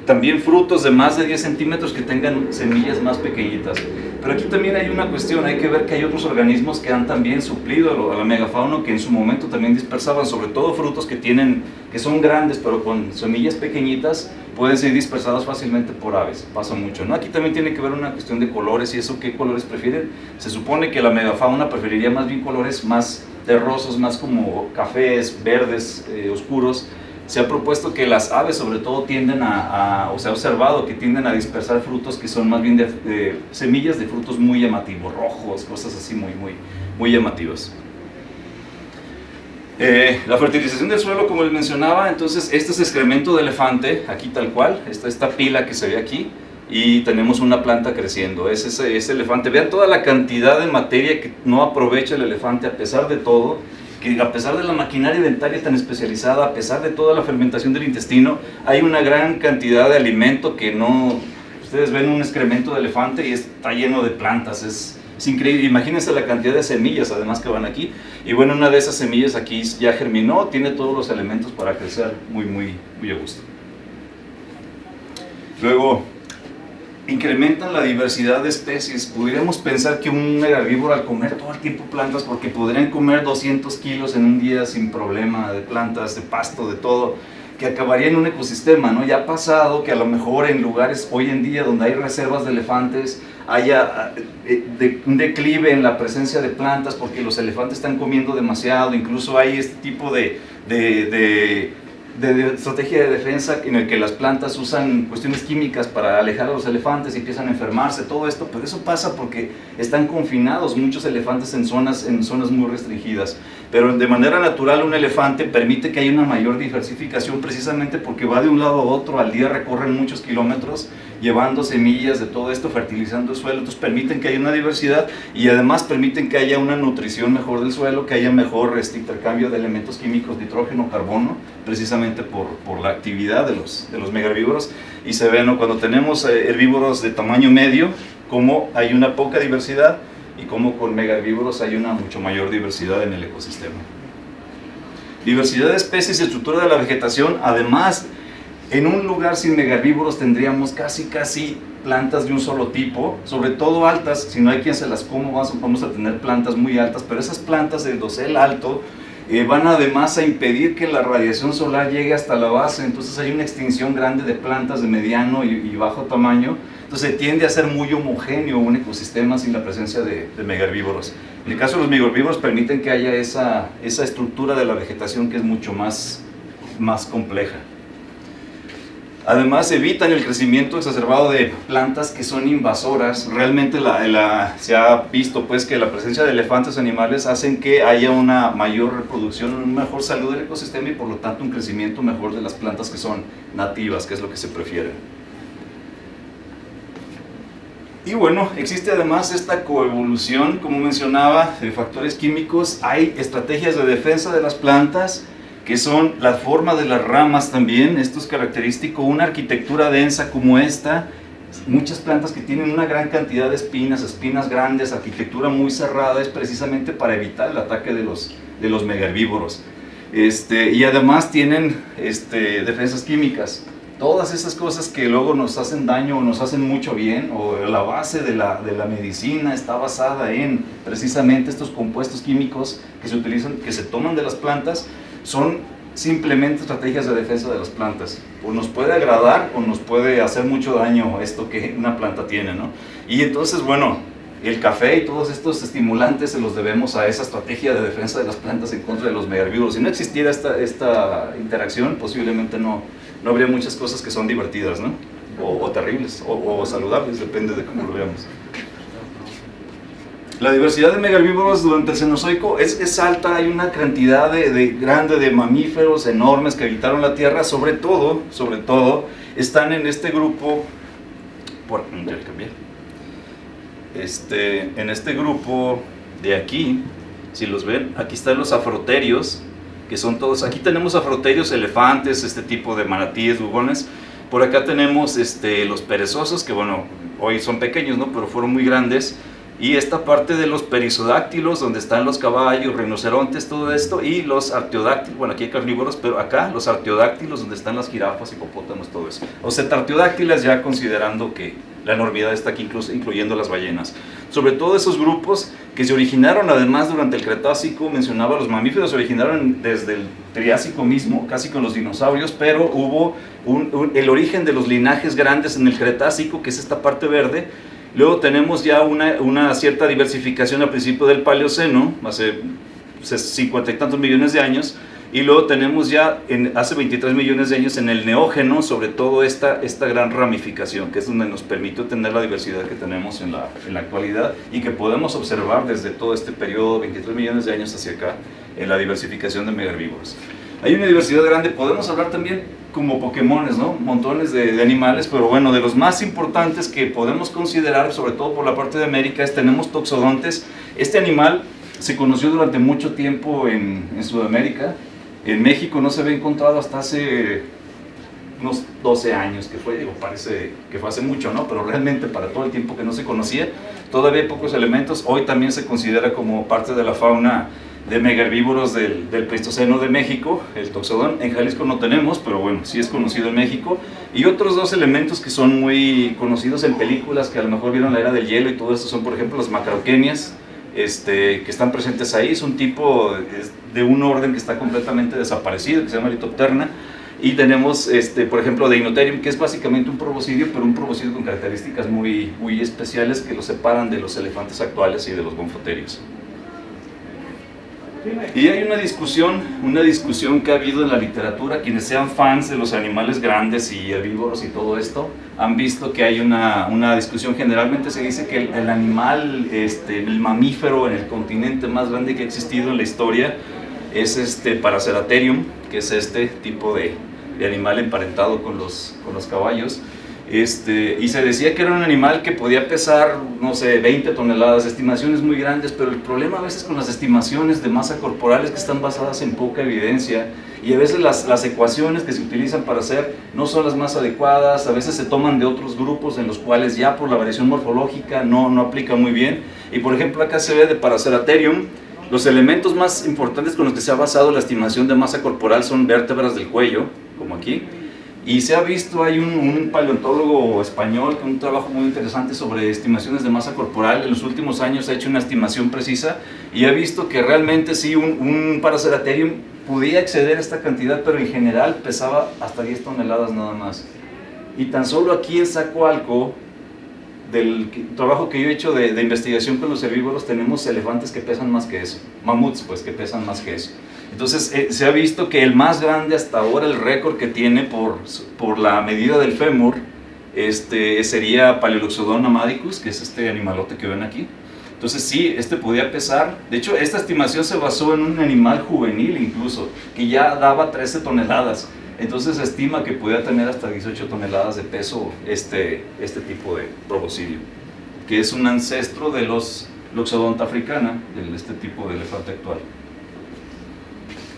también frutos de más de 10 centímetros que tengan semillas más pequeñitas. Pero aquí también hay una cuestión, hay que ver que hay otros organismos que han también suplido a la megafauna, que en su momento también dispersaban, sobre todo frutos que son grandes, pero con semillas pequeñitas, pueden ser dispersados fácilmente por aves, pasa mucho, ¿no? Aquí también tiene que ver una cuestión de colores y eso, ¿qué colores prefieren? Se supone que la megafauna preferiría más bien colores más terrosos, más como cafés, verdes, oscuros. Se ha propuesto que las aves sobre todo tienden o se ha observado que tienden a dispersar frutos que son más bien de semillas de frutos muy llamativos, rojos, cosas así muy llamativas. La fertilización del suelo, como les mencionaba, entonces este es excremento de elefante, aquí tal cual, esta pila que se ve aquí, y tenemos una planta creciendo, es ese elefante. Vean toda la cantidad de materia que no aprovecha el elefante a pesar de todo, que a pesar de la maquinaria dentaria tan especializada, a pesar de toda la fermentación del intestino, hay una gran cantidad de alimento que no... Ustedes ven un excremento de elefante y está lleno de plantas, es increíble. Imagínense la cantidad de semillas además que van aquí, y bueno, una de esas semillas aquí ya germinó, tiene todos los elementos para crecer muy a gusto. Luego, incrementan la diversidad de especies. Pudiéramos pensar que un herbívoro al comer todo el tiempo plantas, porque podrían comer 200 kilos en un día sin problema, de plantas, de pasto, de todo, que acabaría en un ecosistema, ¿no? Ya ha pasado que a lo mejor en lugares hoy en día donde hay reservas de elefantes haya un declive en la presencia de plantas porque los elefantes están comiendo demasiado. Incluso hay este tipo de estrategia de defensa en el que las plantas usan cuestiones químicas para alejar a los elefantes y empiezan a enfermarse, todo esto, pero eso pasa porque están confinados muchos elefantes en zonas muy restringidas. Pero de manera natural un elefante permite que haya una mayor diversificación precisamente porque va de un lado a otro, al día recorren muchos kilómetros llevando semillas de todo esto, fertilizando el suelo, entonces permiten que haya una diversidad y además permiten que haya una nutrición mejor del suelo, que haya mejor intercambio de elementos químicos, nitrógeno, carbono, precisamente por la actividad de los megaherbívoros. Y se ve, ¿no?, cuando tenemos herbívoros de tamaño medio, cómo hay una poca diversidad y cómo con megaherbívoros hay una mucho mayor diversidad en el ecosistema. Diversidad de especies y estructura de la vegetación. Además, en un lugar sin megaherbívoros tendríamos casi plantas de un solo tipo, sobre todo altas. Si no hay quien se las coma, vamos a tener plantas muy altas, pero esas plantas del dosel alto van además a impedir que la radiación solar llegue hasta la base. Entonces hay una extinción grande de plantas de mediano y bajo tamaño. Entonces tiende a ser muy homogéneo un ecosistema sin la presencia de megaherbívoros. En el caso de los megaherbívoros permiten que haya esa estructura de la vegetación que es mucho más compleja. Además evitan el crecimiento exacerbado de plantas que son invasoras. Realmente se ha visto pues que la presencia de elefantes animales hacen que haya una mayor reproducción, una mejor salud del ecosistema y por lo tanto un crecimiento mejor de las plantas que son nativas, que es lo que se prefiere. Y bueno, existe además esta coevolución, como mencionaba, de factores químicos. Hay estrategias de defensa de las plantas, que son la forma de las ramas también. Esto es característico, una arquitectura densa como esta, muchas plantas que tienen una gran cantidad de espinas grandes, arquitectura muy cerrada, es precisamente para evitar el ataque de los megaherbívoros. Y además tienen defensas químicas. Todas esas cosas que luego nos hacen daño o nos hacen mucho bien, o la base de la medicina está basada en precisamente estos compuestos químicos que se utilizan, que se toman de las plantas, son simplemente estrategias de defensa de las plantas. O nos puede agradar o nos puede hacer mucho daño esto que una planta tiene, ¿no? Y entonces, bueno, el café y todos estos estimulantes se los debemos a esa estrategia de defensa de las plantas en contra de los megaherbívoros. Si no existiera esta interacción, posiblemente no habría muchas cosas que son divertidas, ¿no? O terribles, o saludables, depende de cómo lo veamos. La diversidad de megaherbívoros durante el Cenozoico es alta. Hay una cantidad grande de mamíferos enormes que habitaron la Tierra. Sobre todo, están en este grupo, en este grupo de aquí, si los ven, aquí están los afroterios, que son todos, aquí tenemos afroterios, elefantes, este tipo de manatíes, dugones. Por acá tenemos los perezosos, que bueno, hoy son pequeños, ¿no?, pero fueron muy grandes. y esta parte de los perisodáctilos, donde están los caballos, rinocerontes, todo esto, y los artiodáctilos, bueno, aquí hay carnívoros, pero acá los artiodáctilos, donde están las jirafas, hipopótamos, todo eso. O sea, artiodáctilas ya considerando que la enormidad está aquí, incluyendo las ballenas. Sobre todo esos grupos que se originaron además durante el Cretácico, mencionaba, los mamíferos se originaron desde el Triásico mismo, casi con los dinosaurios, pero hubo el origen de los linajes grandes en el Cretácico, que es esta parte verde. Luego tenemos ya una cierta diversificación al principio del Paleoceno, hace 50 y tantos millones de años, y luego tenemos ya hace 23 millones de años en el Neógeno, sobre todo esta gran ramificación, que es donde nos permitió tener la diversidad que tenemos en la actualidad y que podemos observar desde todo este periodo, 23 millones de años hacia acá, en la diversificación de megaherbívoros. Hay una diversidad grande, podemos hablar también como Pokémones, ¿no? Montones de animales, pero bueno, de los más importantes que podemos considerar, sobre todo por la parte de América, tenemos Toxodontes. Este animal se conoció durante mucho tiempo en Sudamérica. En México no se había encontrado hasta hace unos 12 años, que fue, digo, parece que fue hace mucho, ¿no? Pero realmente para todo el tiempo que no se conocía, todavía hay pocos elementos. Hoy también se considera como parte de la fauna de megaherbívoros del Pleistoceno de México, el Toxodón. En Jalisco no tenemos, pero bueno, sí es conocido en México. Y otros dos elementos que son muy conocidos en películas, que a lo mejor vieron la Era del Hielo y todo esto, son por ejemplo las macroquenias, que están presentes ahí. Es un tipo de un orden que está completamente desaparecido, que se llama Litopterna. Y tenemos, por ejemplo, Deinotherium, que es básicamente un proboscidio, pero un proboscidio con características muy especiales que lo separan de los elefantes actuales y de los gonfoterios. Y hay una discusión que ha habido en la literatura. Quienes sean fans de los animales grandes y herbívoros y todo esto, han visto que hay una discusión. Generalmente se dice que el animal, el mamífero en el continente más grande que ha existido en la historia es Paraceratherium, que es este tipo de animal emparentado con los caballos. Y se decía que era un animal que podía pesar, no sé, 20 toneladas, estimaciones muy grandes, pero el problema a veces con las estimaciones de masa corporal es que están basadas en poca evidencia, y a veces las ecuaciones que se utilizan para hacer no son las más adecuadas, a veces se toman de otros grupos en los cuales ya por la variación morfológica no aplica muy bien. Y por ejemplo acá se ve de Paraceratherium, los elementos más importantes con los que se ha basado la estimación de masa corporal son vértebras del cuello, como aquí. Y se ha visto, hay un paleontólogo español con un trabajo muy interesante sobre estimaciones de masa corporal. En los últimos años ha hecho una estimación precisa y ha visto que realmente sí, un Paraceratherium podía exceder esta cantidad, pero en general pesaba hasta 10 toneladas nada más. Y tan solo aquí en Zacoalco, del trabajo que yo he hecho de investigación con los herbívoros, tenemos elefantes que pesan más que eso, mamuts pues que pesan más que eso. Entonces se ha visto que el más grande hasta ahora, el récord que tiene por la medida del fémur, sería Paleoloxodon amadicus, que es este animalote que ven aquí. Entonces sí, podía pesar, de hecho esta estimación se basó en un animal juvenil incluso, que ya daba 13 toneladas. Entonces se estima que podía tener hasta 18 toneladas de peso este tipo de proboscidio, que es un ancestro de los Loxodonta africana, de este tipo de elefante actual.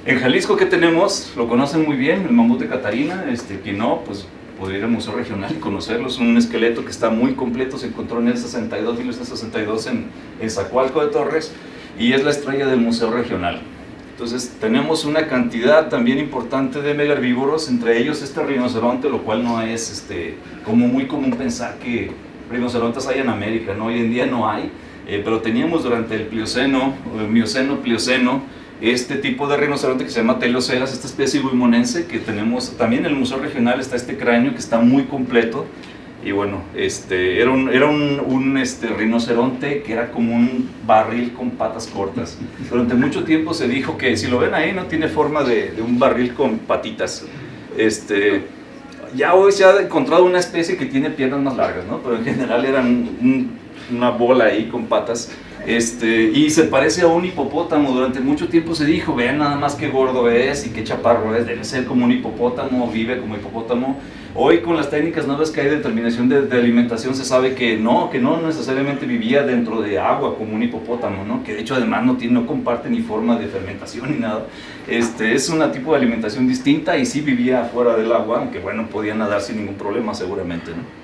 En Jalisco, ¿qué tenemos? Lo conocen muy bien, el mamut de Catarina. Quien no, pues podría ir al Museo Regional y conocerlo. Es un esqueleto que está muy completo, se encontró en el 1962 en Zacoalco de Torres, y es la estrella del Museo Regional. Entonces tenemos una cantidad también importante de megaherbívoros, entre ellos este rinoceronte, lo cual no es como muy común pensar que rinocerontes hay en América, ¿no? Hoy en día no hay, pero teníamos durante el Plioceno, Mioceno, Plioceno, este tipo de rinoceronte que se llama Teleoceras, esta especie guimonense que tenemos también en el Museo Regional. Está este cráneo que está muy completo. Y bueno, era un rinoceronte que era como un barril con patas cortas. Durante mucho tiempo se dijo que, si lo ven ahí, no tiene forma de un barril con patitas. Ya hoy se ha encontrado una especie que tiene piernas más largas, ¿no? Pero en general eran una bola ahí con patas. Y se parece a un hipopótamo. Durante mucho tiempo se dijo, vean nada más qué gordo es y qué chaparro es, debe ser como un hipopótamo, vive como hipopótamo. Hoy con las técnicas nuevas que hay de determinación de alimentación se sabe que no necesariamente vivía dentro de agua como un hipopótamo, ¿no? Que de hecho además no comparte ni forma de fermentación ni nada. Es un tipo de alimentación distinta y sí vivía fuera del agua, aunque bueno, podía nadar sin ningún problema seguramente, ¿no?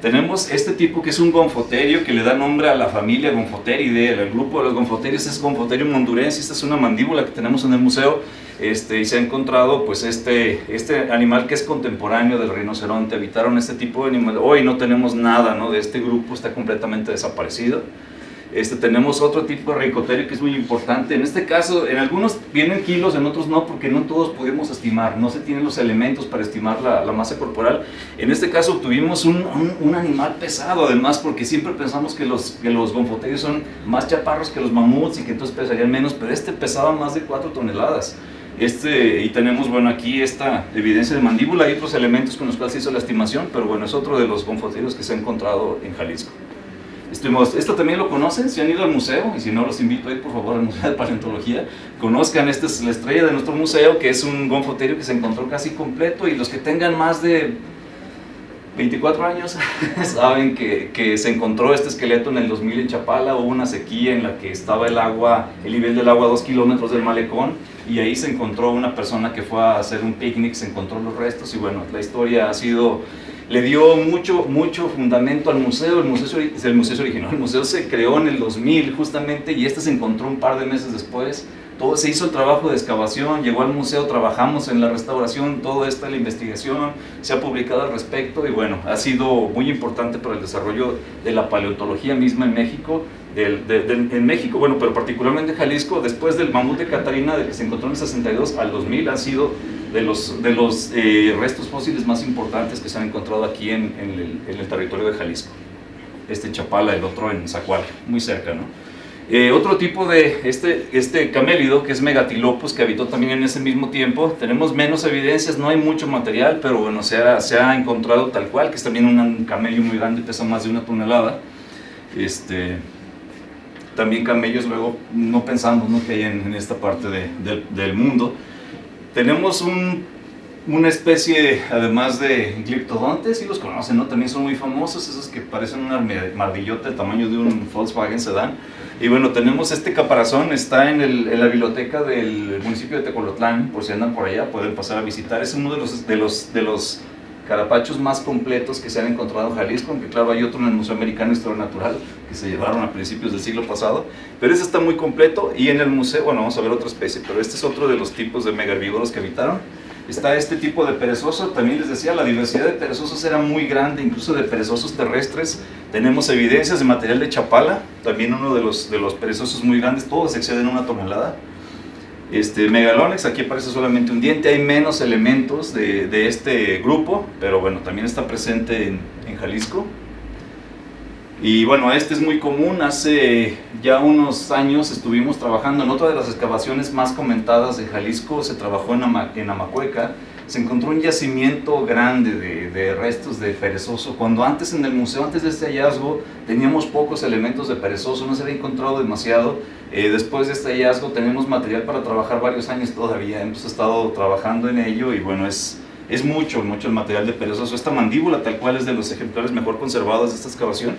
Tenemos este tipo que es un gonfoterio, que le da nombre a la familia Gonfoteridae, el grupo de los gonfoterios es Gonfoterium hondurensis. Esta es una mandíbula que tenemos en el museo, y se ha encontrado pues este animal que es contemporáneo del rinoceronte. Habitaron este tipo de animal. Hoy no tenemos nada, ¿no?, de este grupo, está completamente desaparecido. Tenemos otro tipo de reicoterio que es muy importante. En este caso, en algunos vienen kilos, en otros no, porque no todos podemos estimar, no se tienen los elementos para estimar la masa corporal. En este caso tuvimos un animal pesado, además, porque siempre pensamos que los gonfoterios son más chaparros que los mamuts y que entonces pesarían menos, pero pesaba más de 4 toneladas. Y tenemos, bueno, aquí esta evidencia de mandíbula y otros elementos con los cuales se hizo la estimación, pero bueno, es otro de los gonfoterios que se ha encontrado en Jalisco. Esto también lo conocen, si han ido al museo, y si no, los invito a ir por favor al Museo de Paleontología. Conozcan, esta es la estrella de nuestro museo, que es un gonfoterio que se encontró casi completo, y los que tengan más de 24 años saben que se encontró este esqueleto en el 2000 en Chapala. Hubo una sequía en la que estaba el nivel del agua a 2 kilómetros del malecón, y ahí se encontró una persona que fue a hacer un picnic, se encontró los restos, y bueno, la historia le dio mucho fundamento al museo. El museo se creó en el 2000 justamente, y se encontró un par de meses después. Se hizo el trabajo de excavación, llegó al museo, trabajamos en la restauración, toda la investigación se ha publicado al respecto, y bueno, ha sido muy importante para el desarrollo de la paleontología misma en México, bueno, pero particularmente en Jalisco. Después del mamut de Catarina, de que se encontró en el 62 al 2000, han sido de los restos fósiles más importantes que se han encontrado aquí en el territorio de Jalisco. En Chapala, el otro en Zacualco, muy cerca, ¿no? Otro tipo de este camélido, que es Megatilopus, que habitó también en ese mismo tiempo. Tenemos menos evidencias, no hay mucho material, pero bueno, se ha encontrado tal cual, que es también un camello muy grande, pesa más de 1 tonelada. También camellos, luego no pensamos, ¿no?, que hay en esta parte del mundo. Tenemos una especie, además de gliptodontes, si los conocen, ¿no?, también son muy famosos, esos que parecen una ardillota del tamaño de un Volkswagen Sedán. Y bueno, tenemos este caparazón, está en la biblioteca del municipio de Tecolotlán, por si andan por allá, pueden pasar a visitar. Es uno de los carapachos más completos que se han encontrado en Jalisco, aunque claro, hay otro en el Museo Americano de Historia Natural, que se llevaron a principios del siglo pasado, pero ese está muy completo. Y en el museo, bueno, vamos a ver otra especie, pero este es otro de los tipos de megaherbívoros que habitaron. Está este tipo de perezoso, también les decía, la diversidad de perezosos era muy grande, incluso de perezosos terrestres. Tenemos evidencias de material de Chapala, también uno de los perezosos muy grandes, todos exceden 1 tonelada. Megalonex, aquí aparece solamente un diente, hay menos elementos de este grupo, pero bueno, también está presente en Jalisco. Y bueno, es muy común. Hace ya unos años estuvimos trabajando en otra de las excavaciones más comentadas de Jalisco, se trabajó en Amacueca. Se encontró un yacimiento grande de restos de perezoso, cuando antes en el museo, antes de este hallazgo, teníamos pocos elementos de perezoso, no se había encontrado demasiado. Después de este hallazgo tenemos material para trabajar varios años todavía, hemos estado trabajando en ello, y bueno, es mucho el material de perezoso. Esta mandíbula tal cual es de los ejemplares mejor conservados de esta excavación,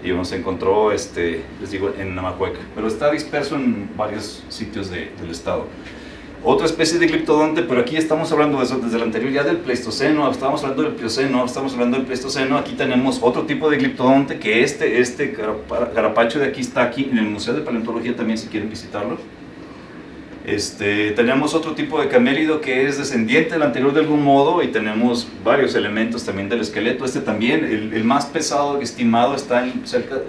y bueno, se encontró, les digo, en Amacueca, pero está disperso en varios sitios del estado. Otra especie de gliptodonte, pero aquí estamos hablando desde el anterior, ya del Pleistoceno, estábamos hablando del Plioceno, estamos hablando del Pleistoceno. Aquí tenemos otro tipo de gliptodonte, que este carapacho de aquí está aquí en el Museo de Paleontología también, si quieren visitarlo. Tenemos otro tipo de camélido que es descendiente del anterior de algún modo, y tenemos varios elementos también del esqueleto. También, el más pesado estimado está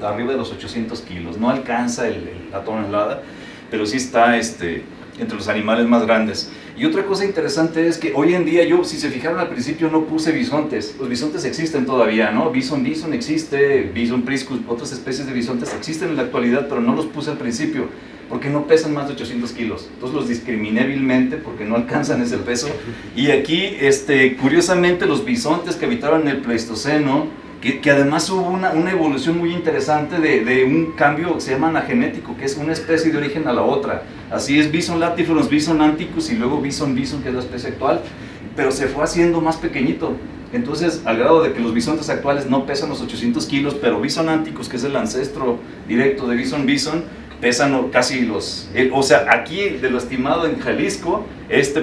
arriba de los 800 kilos, no alcanza la tonelada, pero sí está entre los animales más grandes. Y otra cosa interesante es que hoy en día, si se fijaron al principio, no puse bisontes. Los bisontes existen todavía, ¿no? Bison existe, Bison priscus, otras especies de bisontes existen en la actualidad, pero no los puse al principio, porque no pesan más de 800 kilos. Entonces los discriminé vilmente porque no alcanzan ese peso. Y aquí, curiosamente, los bisontes que habitaban en el Pleistoceno, que además hubo una evolución muy interesante de un cambio que se llama anagenético, que es una especie de origen a la otra. Así es Bison latiforans, Bison anticus, y luego Bison, que es la especie actual, pero se fue haciendo más pequeñito. Entonces, al grado de que los bisontes actuales no pesan los 800 kilos, pero Bison anticus, que es el ancestro directo de Bison, pesan casi o sea, aquí de lo estimado en Jalisco,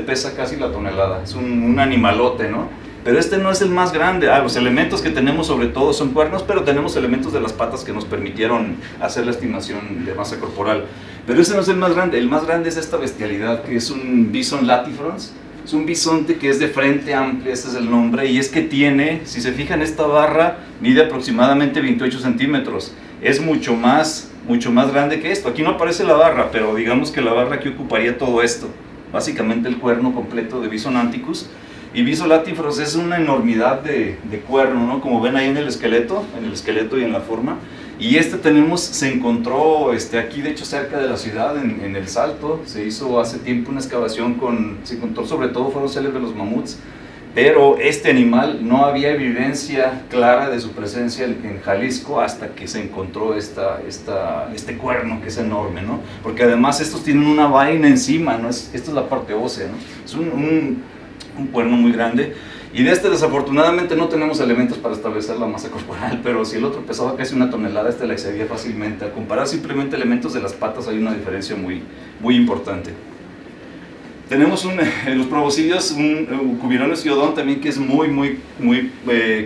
pesa casi la tonelada, es un animalote, ¿no? pero este no es el más grande. Los elementos que tenemos sobre todo son cuernos, pero tenemos elementos de las patas que nos permitieron hacer la estimación de masa corporal. Pero ese no es el más grande es esta bestialidad que es un bison latifrons. Es un bisonte que es de frente amplia, ese es el nombre, y es que tiene, si se fijan, esta barra mide aproximadamente 28 centímetros. Es mucho más grande que esto. Aquí no aparece la barra, pero digamos que la barra aquí ocuparía todo esto. Básicamente el cuerno completo de Bisonanthicus. Y Bison latifrons es una enormidad de cuerno, ¿no? Como ven ahí en el esqueleto y en la forma. Y se encontró aquí, de hecho, cerca de la ciudad, en El Salto. Se hizo hace tiempo una excavación se encontró, sobre todo fueron célebres los mamuts, pero este animal no había evidencia clara de su presencia en Jalisco hasta que se encontró este cuerno que es enorme, ¿no? Porque además estos tienen una vaina encima, ¿no? Esta es la parte ósea, ¿no? Es un cuerno muy grande. Y de desafortunadamente no tenemos elementos para establecer la masa corporal, pero si el otro pesaba casi 1 tonelada, la excedía fácilmente. Al comparar simplemente elementos de las patas hay una diferencia muy importante. Tenemos en los proboscideos un Cubirones iodón también, que es muy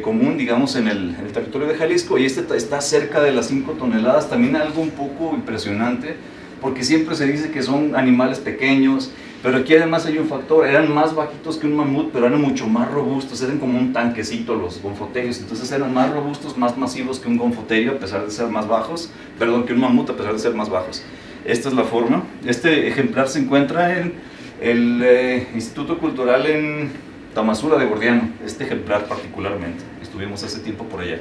común, digamos, en el territorio de Jalisco, y está cerca de las 5 toneladas, también algo un poco impresionante, porque siempre se dice que son animales pequeños, pero aquí además hay un factor: eran más bajitos que un mamut, pero eran mucho más robustos, eran como un tanquecito los gonfoterios, entonces eran más robustos, más masivos que un gonfoterio, a pesar de ser más bajos, que un mamut, a pesar de ser más bajos. Esta es la forma. Este ejemplar se encuentra en el Instituto Cultural en Tamazula de Gordiano, este ejemplar particularmente, estuvimos hace tiempo por allá.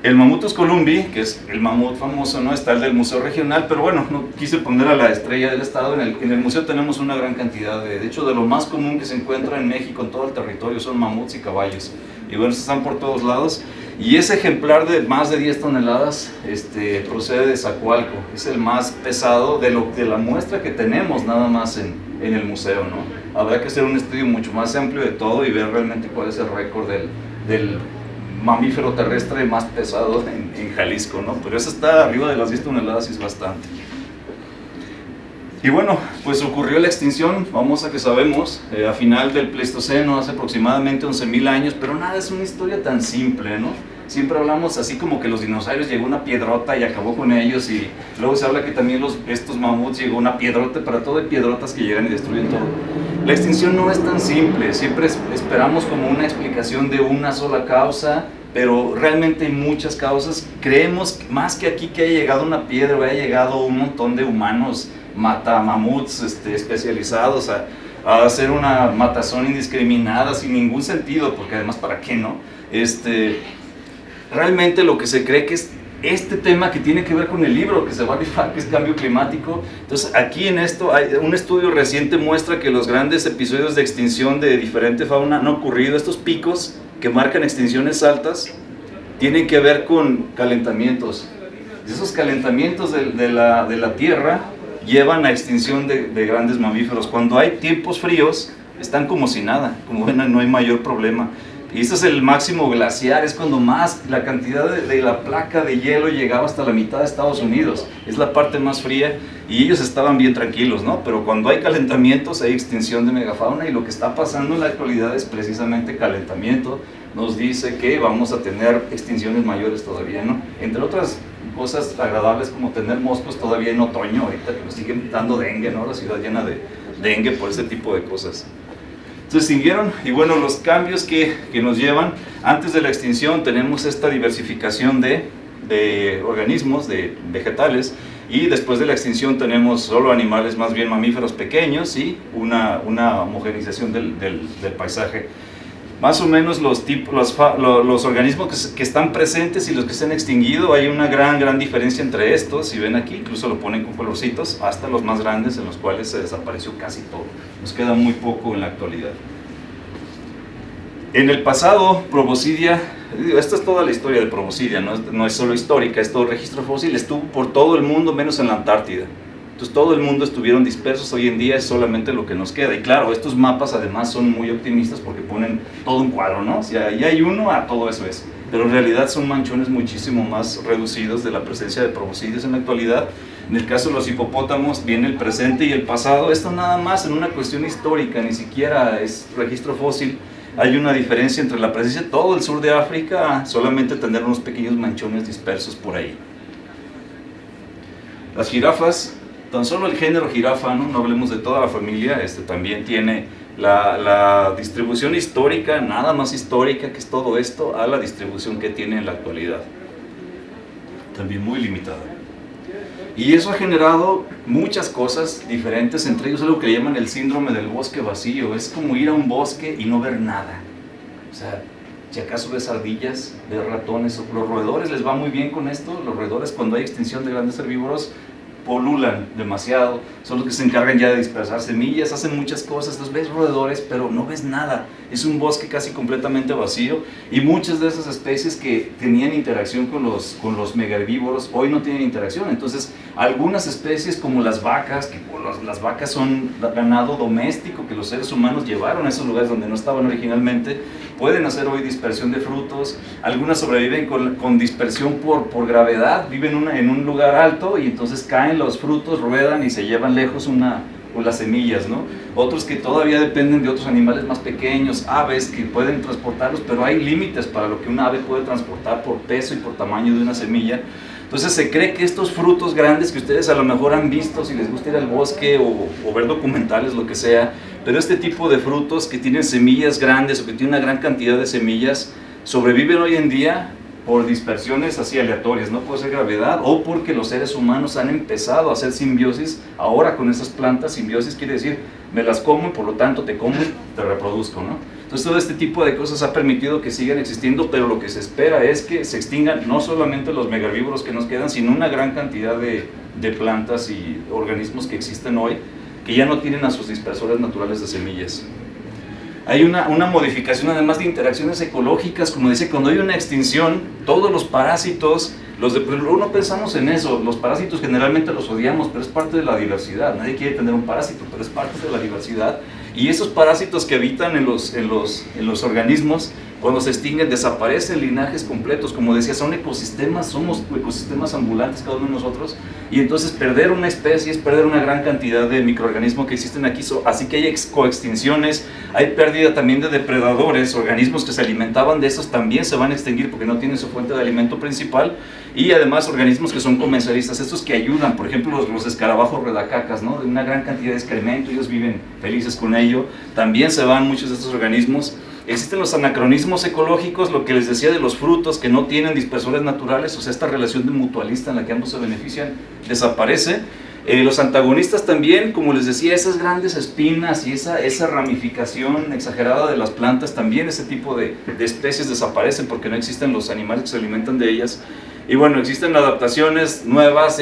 El Mamutus columbi, que es el mamut famoso, ¿no? Está el del Museo Regional, pero bueno, no quise poner a la estrella del estado. En el museo tenemos una gran cantidad, de hecho, de lo más común que se encuentra en México, en todo el territorio, son mamuts y caballos. Y bueno, están por todos lados. Y ese ejemplar de más de 10 toneladas procede de Zacualco, es el más pesado de la muestra que tenemos nada más en el museo, ¿no? Habrá que hacer un estudio mucho más amplio de todo y ver realmente cuál es el récord del mamífero terrestre más pesado en Jalisco, ¿no? Pero eso está arriba de las 10 toneladas y es bastante. Y bueno, pues ocurrió la extinción, vamos a que sabemos, a final del Pleistoceno, hace aproximadamente 11.000 años, pero nada, es una historia tan simple, ¿no? Siempre hablamos así como que los dinosaurios llegó una piedrota y acabó con ellos, y luego se habla que también estos mamuts llegó una piedrota, para todo hay piedrotas que llegan y destruyen todo. La extinción no es tan simple, siempre esperamos como una explicación de una sola causa, pero realmente hay muchas causas. Creemos más que aquí que haya llegado una piedra o haya llegado un montón de humanos matamamuts especializados a hacer una matazón indiscriminada sin ningún sentido, porque además ¿para qué no? Realmente lo que se cree que es este tema que tiene que ver con el libro que se va a rifar, que es cambio climático. Entonces aquí en esto hay un estudio reciente muestra que los grandes episodios de extinción de diferente fauna han ocurrido. Estos picos que marcan extinciones altas tienen que ver con calentamientos. Esos calentamientos de la Tierra llevan a extinción de grandes mamíferos. Cuando hay tiempos fríos están como si nada, como ven, no hay mayor problema. Y este es el máximo glaciar, es cuando más la cantidad de la placa de hielo llegaba hasta la mitad de Estados Unidos. Es la parte más fría y ellos estaban bien tranquilos, ¿no? Pero cuando hay calentamientos hay extinción de megafauna, y lo que está pasando en la actualidad es precisamente calentamiento. Nos dice que vamos a tener extinciones mayores todavía, ¿no? Entre otras cosas agradables como tener moscos todavía en otoño, ahorita que nos siguen dando dengue, ¿no? La ciudad llena de dengue por ese tipo de cosas. Se extinguieron, y bueno, los cambios que nos llevan: antes de la extinción tenemos esta diversificación de organismos, de vegetales, y después de la extinción tenemos solo animales, más bien mamíferos pequeños, y una homogeneización del paisaje. Más o menos los organismos que están presentes y los que se han extinguido, hay una gran diferencia entre estos. Si ven aquí, incluso lo ponen con colorcitos, hasta los más grandes, en los cuales se desapareció casi todo. Nos queda muy poco en la actualidad. En el pasado, Proboscidea, esta es toda la historia de Proboscidea, no es solo histórica, es todo registro fósil, estuvo por todo el mundo menos en la Antártida. Entonces todo el mundo estuvieron dispersos, hoy en día es solamente lo que nos queda. Y claro, estos mapas además son muy optimistas porque ponen todo un cuadro, ¿no? Si ahí hay uno, todo eso es. Pero en realidad son manchones muchísimo más reducidos de la presencia de proboscideos en la actualidad. En el caso de los hipopótamos viene el presente y el pasado. Esto nada más en una cuestión histórica, ni siquiera es registro fósil. hay una diferencia entre la presencia de todo el sur de África, solamente tener unos pequeños manchones dispersos por ahí. Las jirafas, tan solo el género jirafa, no hablemos de toda la familia, también tiene la distribución histórica, nada más histórica que es todo esto, a la distribución que tiene en la actualidad. También muy limitada. Y eso ha generado muchas cosas diferentes, entre ellos algo que le llaman el síndrome del bosque vacío. Es como ir a un bosque y no ver nada. O sea, si acaso ves ardillas, ves ratones, o los roedores les va muy bien con esto. Los roedores, cuando hay extinción de grandes herbívoros, polulan demasiado, son los que se encargan ya de dispersar semillas, hacen muchas cosas. Entonces ves roedores, pero no ves nada. Es un bosque casi completamente vacío, y muchas de esas especies que tenían interacción con los megaherbívoros hoy no tienen interacción. Entonces algunas especies como las vacas, que las vacas son ganado doméstico que los seres humanos llevaron a esos lugares donde no estaban originalmente, pueden hacer hoy dispersión de frutos. Algunas sobreviven con dispersión por gravedad, viven en un lugar alto y entonces caen los frutos, ruedan y se llevan lejos las semillas, ¿no? Otros que todavía dependen de otros animales más pequeños, aves que pueden transportarlos, pero hay límites para lo que una ave puede transportar por peso y por tamaño de una semilla. Entonces se cree que estos frutos grandes que ustedes a lo mejor han visto si les gusta ir al bosque o ver documentales, lo que sea, pero este tipo de frutos que tienen semillas grandes o que tienen una gran cantidad de semillas, sobreviven hoy en día por dispersiones así aleatorias, no puede ser gravedad, o porque los seres humanos han empezado a hacer simbiosis ahora con esas plantas. Simbiosis quiere decir, me las como y por lo tanto te como y te reproduzco, ¿no? Entonces todo este tipo de cosas ha permitido que sigan existiendo, pero lo que se espera es que se extingan no solamente los megaherbívoros que nos quedan, sino una gran cantidad de plantas y organismos que existen hoy, que ya no tienen a sus dispersores naturales de semillas. Hay una modificación además de interacciones ecológicas, como dice, cuando hay una extinción, todos los parásitos, luego no pensamos en eso, los parásitos generalmente los odiamos, pero es parte de la diversidad. Nadie quiere tener un parásito, pero es parte de la diversidad. Y esos parásitos que habitan en los organismos, cuando se extinguen, desaparecen linajes completos. Como decía, son ecosistemas, somos ecosistemas ambulantes cada uno de nosotros, y entonces perder una especie es perder una gran cantidad de microorganismos que existen aquí. Así que hay coextinciones, hay pérdida también de depredadores, organismos que se alimentaban de esos también se van a extinguir porque no tienen su fuente de alimento principal, y además organismos que son comensalistas, estos que ayudan, por ejemplo los escarabajos redacacas, ¿no? De una gran cantidad de excremento, ellos viven felices con ello, también se van muchos de estos organismos. Existen los anacronismos ecológicos, lo que les decía de los frutos que no tienen dispersores naturales, o sea, esta relación de mutualista en la que ambos se benefician, desaparece. Los antagonistas también, como les decía, esas grandes espinas y esa ramificación exagerada de las plantas, también ese tipo de especies desaparecen porque no existen los animales que se alimentan de ellas. Y bueno, existen adaptaciones nuevas,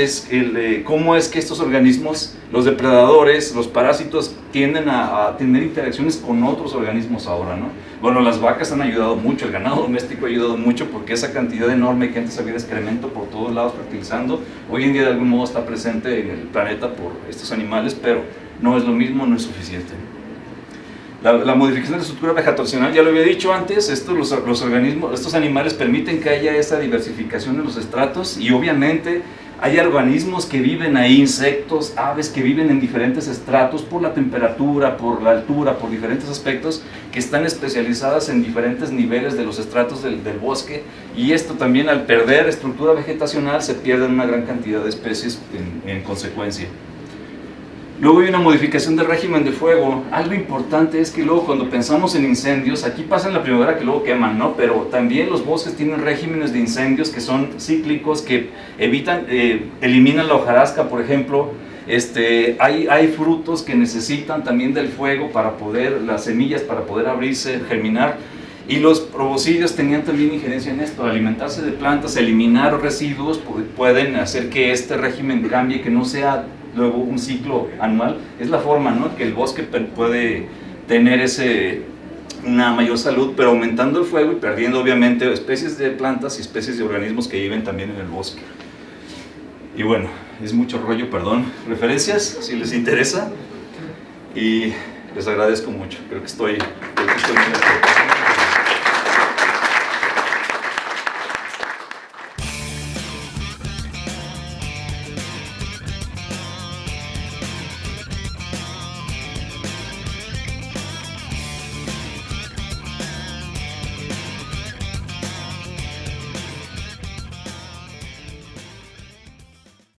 cómo es que estos organismos, los depredadores, los parásitos, tienden a tener interacciones con otros organismos ahora, ¿no? Bueno, las vacas han ayudado mucho, el ganado doméstico ha ayudado mucho, porque esa cantidad enorme que antes había de excremento por todos lados fertilizando, hoy en día de algún modo está presente en el planeta por estos animales, pero no es lo mismo, no es suficiente. La modificación de la estructura vegetacional, ya lo había dicho antes, los organismos, estos animales permiten que haya esa diversificación en los estratos, y obviamente hay organismos que viven ahí, insectos, aves que viven en diferentes estratos por la temperatura, por la altura, por diferentes aspectos, que están especializadas en diferentes niveles de los estratos del bosque, y esto también, al perder estructura vegetacional, se pierden una gran cantidad de especies en consecuencia. Luego hay una modificación del régimen de fuego. Algo importante es que luego cuando pensamos en incendios, aquí pasa en la primavera que luego queman, ¿no? Pero también los bosques tienen regímenes de incendios que son cíclicos, que eliminan la hojarasca, por ejemplo. Hay frutos que necesitan también del fuego para poder, las semillas para poder abrirse, germinar. Y los proboscidios tenían también injerencia en esto, alimentarse de plantas, eliminar residuos, pueden hacer que este régimen cambie, que no sea luego un ciclo anual. Es la forma, ¿no?, que el bosque puede tener una mayor salud, pero aumentando el fuego y perdiendo obviamente especies de plantas y especies de organismos que viven también en el bosque. Y bueno, es mucho rollo, perdón. Referencias, si les interesa, y les agradezco mucho. Creo que estoy muy